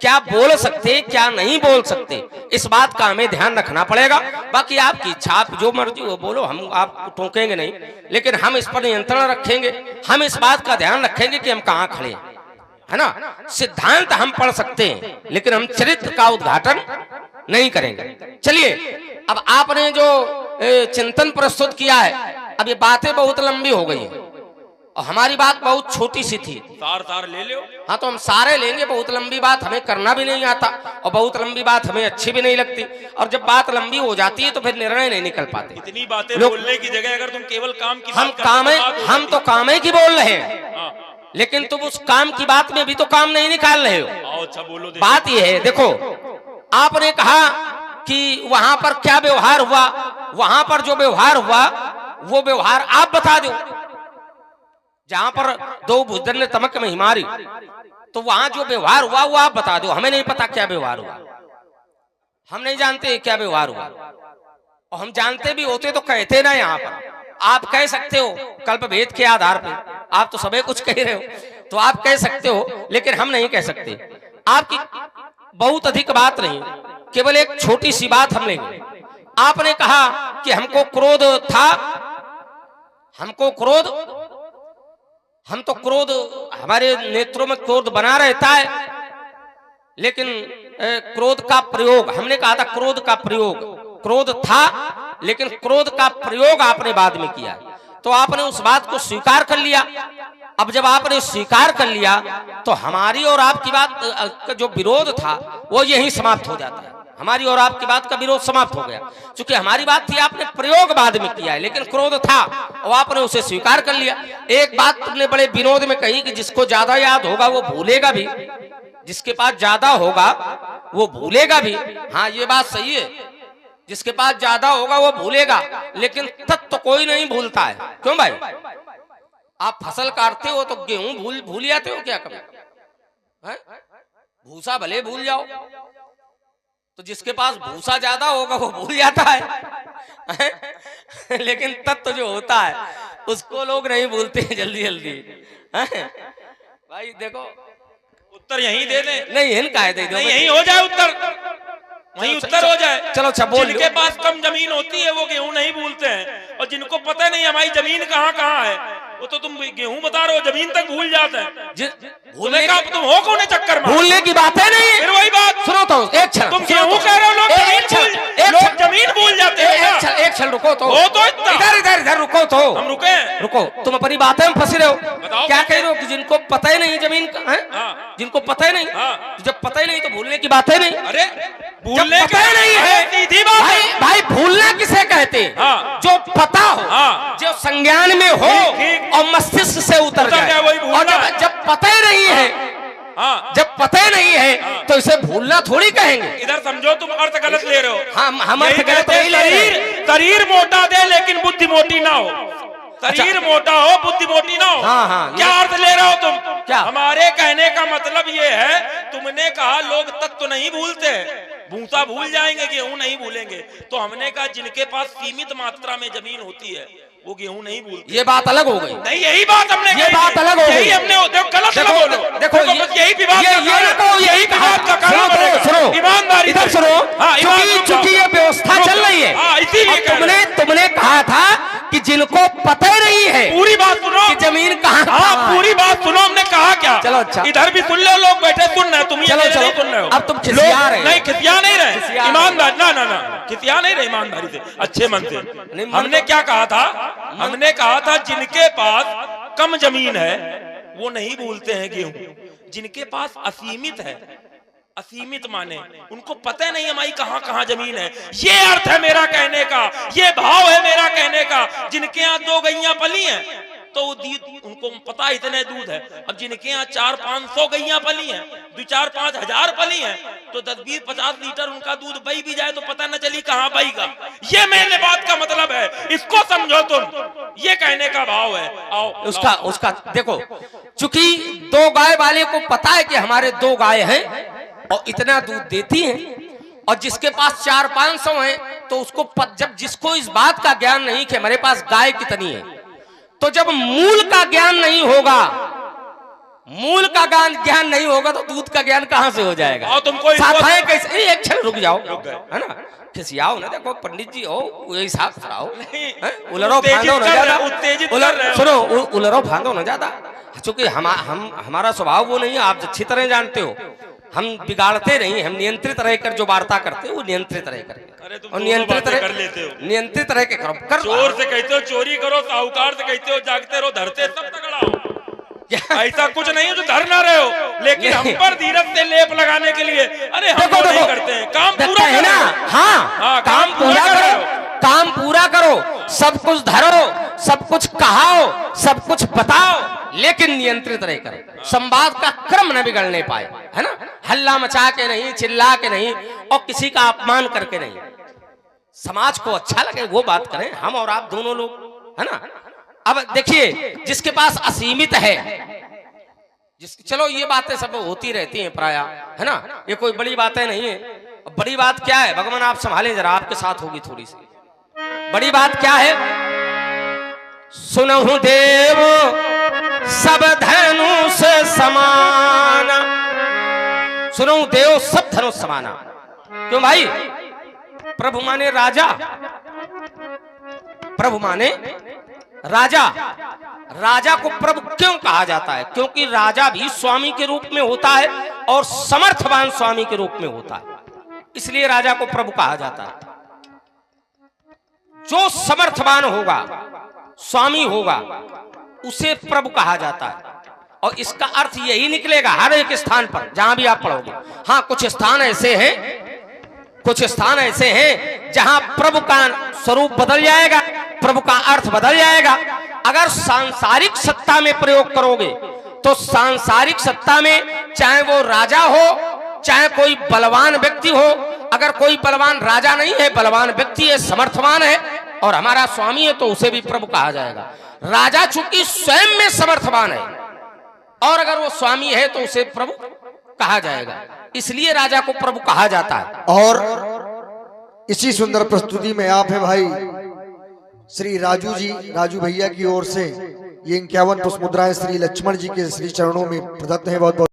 क्या बोल सकते, क्या नहीं बोल सकते, इस बात का हमें ध्यान रखना पड़ेगा। बाकी आपकी इच्छा, आप जो मर्जी वो बोलो, हम आपको टोकेंगे नहीं, लेकिन हम इस पर नियंत्रण रखेंगे। हम इस बात का ध्यान रखेंगे कि हम कहाँ खड़े हैं, है ना। सिद्धांत हम पढ़ सकते हैं, लेकिन हम चरित्र का उद्घाटन नहीं करेंगे। चलिए, अब आपने जो चिंतन प्रस्तुत किया है, अब ये बातें बहुत लंबी हो गई हैं और हमारी बात बहुत छोटी सी थी। सार ले लो। हाँ, तो हम सारे लेंगे। बहुत लंबी बात हमें करना भी नहीं आता, और बहुत लंबी बात हमें अच्छी भी नहीं लगती, और जब बात लंबी हो जाती है तो फिर निर्णय नहीं निकल पाते। इतनी बातें बोलने की जगह अगर तुम केवल काम की हम तो कामे की बोल रहे हैं, लेकिन तुम उस काम की बात में भी तो काम नहीं निकाल रहे हो। अच्छा बोलो। बात यह है, देखो, आपने कहा कि वहां पर क्या व्यवहार हुआ, वहां पर जो व्यवहार हुआ वो व्यवहार आप बता दो। जहां पर 2 भुजन ने तमक में ही मारी, तो वहां जो व्यवहार हुआ वो आप बता दो। हमें नहीं पता क्या व्यवहार हुआ, हम नहीं जानते क्या व्यवहार हुआ, और हम जानते भी होते तो कहते ना। यहाँ पर आप कह सकते हो कल्प भेद के आधार पर, आप तो सबे कुछ कह रहे हो, तो आप कह सकते हो, लेकिन हम नहीं कह सकते। आपकी बहुत अधिक बात नहीं, केवल एक छोटी सी बात हम लेंगे। आपने कहा कि हमको क्रोध था, हम तो क्रोध, हमारे नेत्रों में क्रोध बना रहता है, लेकिन क्रोध का प्रयोग, हमने कहा था क्रोध का प्रयोग, क्रोध था लेकिन क्रोध का प्रयोग आपने बाद में किया, तो आपने उस बात को स्वीकार कर लिया। अब जब आपने स्वीकार कर लिया तो हमारी और आपकी बात का जो विरोध था वो यही समाप्त हो जाता है। हमारी और आपकी बात का विरोध समाप्त हो गया, क्योंकि हमारी बात थी, आपने प्रयोग बाद में किया है, लेकिन क्रोध था और आपने उसे स्वीकार कर लिया। एक बात तुमने बड़े विनोद में कही कि जिसको ज्यादा याद होगा वो भूलेगा भी, जिसके पास ज्यादा होगा वो भूलेगा भी। हाँ, ये बात सही है, जिसके पास ज्यादा होगा वो भूलेगा, लेकिन तत्व तो कोई नहीं भूलता है। क्यों भाई? आप फसल काटते हो तो गेहूं भूल जाते हो क्या कभी? भूसा भले भूल जाओ, तो जिसके पास भूसा ज्यादा होगा वो भूल जाता है, लेकिन तत्व जो होता है उसको लोग नहीं भूलते जल्दी जल्दी। भाई देखो, उत्तर यहीं दे दे। नहीं, इनका है दे दो, नहीं, यहीं हो जाए उत्तर। वहीं उत्तर हो जाए। चलो अच्छा बोल जिनके पास कम जमीन होती है वो गेहूं नहीं भूलते हैं, और जिनको पता नहीं हमारी जमीन कहाँ कहाँ है वो तो तुम गेहूं बता रहे हो, जमीन तक भूल जाते हैं। भूलने का तुम हो कौन चक्कर में? भूलने की बातें नहीं है। फिर वही बात सुनो तो एक क्षण, तुम गेहूं कह रहे हो, लोग जमीन भूल जाते हैं। एक क्षण रुको तो, हो तो इतना इधर रुको तो, हम रुके रुको। तुम अपनी बातें में फंसे रहे हो। बताओ क्या कह रहे हो कि जिनको पता ही नहीं जमीन का है, जिनको पता ही नहीं, जब पता ही नहीं तो भूलने की बात है नहीं। अरे भूलने पता ही नहीं है, सीधी बात है भाई भूलना किसे कहते हैं? जो पता हो, जो संज्ञान में हो और मस्तिष्क से उतर जाए। और जब पता ही नहीं है, जब पता ही नहीं है तो इसे भूलना थोड़ी कहेंगे। इधर समझो तुम अर्थ गलत ले रहे हो। हम अर्थ गलत नहीं ले रहे हैं। शरीर मोटा दे लेकिन बुद्धि मोटी ना हो। शरीर मोटा हो बुद्धि मोटी ना हो। क्या अर्थ ले रहे हो तुम? क्या हमारे कहने का मतलब ये है, तुमने कहा लोग तत्व नहीं भूलते, भूसा भूल जाएंगे, गेहूं नहीं भूलेंगे। तो हमने कहा जिनके पास सीमित मात्रा में जमीन होती है वो गेहूं नहीं भूलते। ये बात अलग हो गई। नहीं यही बात हमने, ये बात अलग हो गई। हमने गलत ना बोलो। देखो यही विवाद यही विवाद का कारण बनेगा। सुनो ईमानदारी इधर सुनो, चूंकि ये व्यवस्था चल रही है, इसीलिए तुमने कहा था कि जिनको पता ही नहीं है, पूरी बात सुनो कि जमीन कहाँ। पूरी बात सुनो, हमने कहा क्या? चलो अच्छा, इधर भी सुन लो, लोग बैठे सुन रहे, तुम चलो नहीं सुन रहे हो। अब तुम खिसिया रहे, नहीं खिसिया नहीं रहे, ईमानदार ना खिसिया नहीं रहे, ईमानदारी से अच्छे मन से। हमने क्या कहा था? हमने कहा था जिनके पास कम जमीन है वो नहीं भूलते हैं गेहूं, जिनके पास असीमित है, असीमित माने उनको पता नहीं हमारी कहां कहां जमीन है। ये अर्थ है मेरा कहने का, ये भाव है मेरा कहने का। जिनके यहाँ 2 गैया पली हैं तो उनको पता इतने दूध है। अब जिनके यहाँ 400-500 गैया पली हैं, 2-4-5 हजार पली हैं, तो 10-20-50 लीटर उनका दूध बही भी जाए तो पता न चली कहाँ बहेगा। ये मेरे बात का मतलब है, इसको समझो तुम, ये कहने का भाव है। आओ उसका देखो, चूंकि 2 गाय वाले को पता है कि हमारे 2 गाय हैं और इतना दूध देती हैं, और जिसके पास 400-500 है तो उसको जब जिसको इस बात का ज्ञान नहीं कि हमारे पास गाय कितनी है, तो जब मूल का ज्ञान नहीं होगा, मूल का ज्ञान नहीं होगा तो दूध का ज्ञान कहां से हो जाएगा? और तुमको कैसे? एक क्षण रुक जाओ, है ना, खिसियाओ ना। देखो पंडित जी हो, यही साफ कराओ, उलरो फांदो ना ज्यादा, सुनो उलरो फांदो ना ज्यादा, चूंकि हमारा स्वभाव वो नहीं है, आप अच्छी तरह जानते हो। हम बिगाड़ते नहीं, हम नियंत्रित रहकर जो वार्ता करते हैं वो नियंत्रित रहकर, और नियंत्रित कर लेते हो, नियंत्रित रह के करो। चोर से कहते हो चोरी करो, साहूकार से कहते हो जागते रहो, धरते सब तगड़ाओ। ऐसा कुछ नहीं है जो धर ना रहे हो, लेकिन हम पर धीरज से लेप लगाने के लिए, अरे हम देखो, नहीं करते हैं, काम पूरा है ना। हाँ, काम पूरा करो, काम पूरा करो, सब कुछ धरो, सब कुछ कहाओ, सब कुछ बताओ, लेकिन नियंत्रित रहकर, संवाद का क्रम न बिगड़ने पाए, है ना, हल्ला मचा के नहीं, चिल्ला के नहीं, और किसी का अपमान करके नहीं। समाज को अच्छा लगे वो बात करें, हम और आप दोनों लोग, है ना। अब देखिए, जिसके पास असीमित है, चलो ये बातें सब होती रहती हैं प्राय, है ना, ये कोई बड़ी बातें नहीं है। बड़ी बात क्या है भगवान, आप संभालें जरा, आपके साथ होगी थोड़ी सी। बड़ी बात क्या है? सुनहु देव सब धनुष समान, सुनहु देव सब धनुष समाना। क्यों भाई? प्रभु माने राजा, प्रभु माने राजा। राजा को प्रभु क्यों कहा जाता है? क्योंकि राजा भी स्वामी के रूप में होता है और समर्थवान स्वामी के रूप में होता है, इसलिए राजा को प्रभु कहा जाता है। जो समर्थवान होगा, स्वामी होगा, उसे प्रभु कहा जाता है। और इसका अर्थ यही निकलेगा हर एक स्थान पर जहां भी आप पढ़ोगे। हाँ, कुछ स्थान ऐसे हैं, कुछ स्थान ऐसे हैं जहां प्रभु का स्वरूप बदल जाएगा, प्रभु का अर्थ बदल जाएगा। अगर सांसारिक सत्ता में प्रयोग करोगे तो सांसारिक सत्ता में चाहे वो राजा हो, चाहे कोई बलवान व्यक्ति हो, अगर कोई बलवान राजा नहीं है, बलवान व्यक्ति है, समर्थवान है और हमारा स्वामी है, तो उसे भी प्रभु कहा जाएगा। राजा चूंकि स्वयं में समर्थवान है और अगर वो स्वामी है तो उसे प्रभु कहा जाएगा, इसलिए राजा को प्रभु कहा जाता है। और इसी सुंदर प्रस्तुति में आप हैं भाई श्री राजू जी, राजू भैया की ओर से ये 51 पुष्प मुद्राएं श्री लक्ष्मण जी के श्री चरणों में प्रदत्त है। बहुत बहुत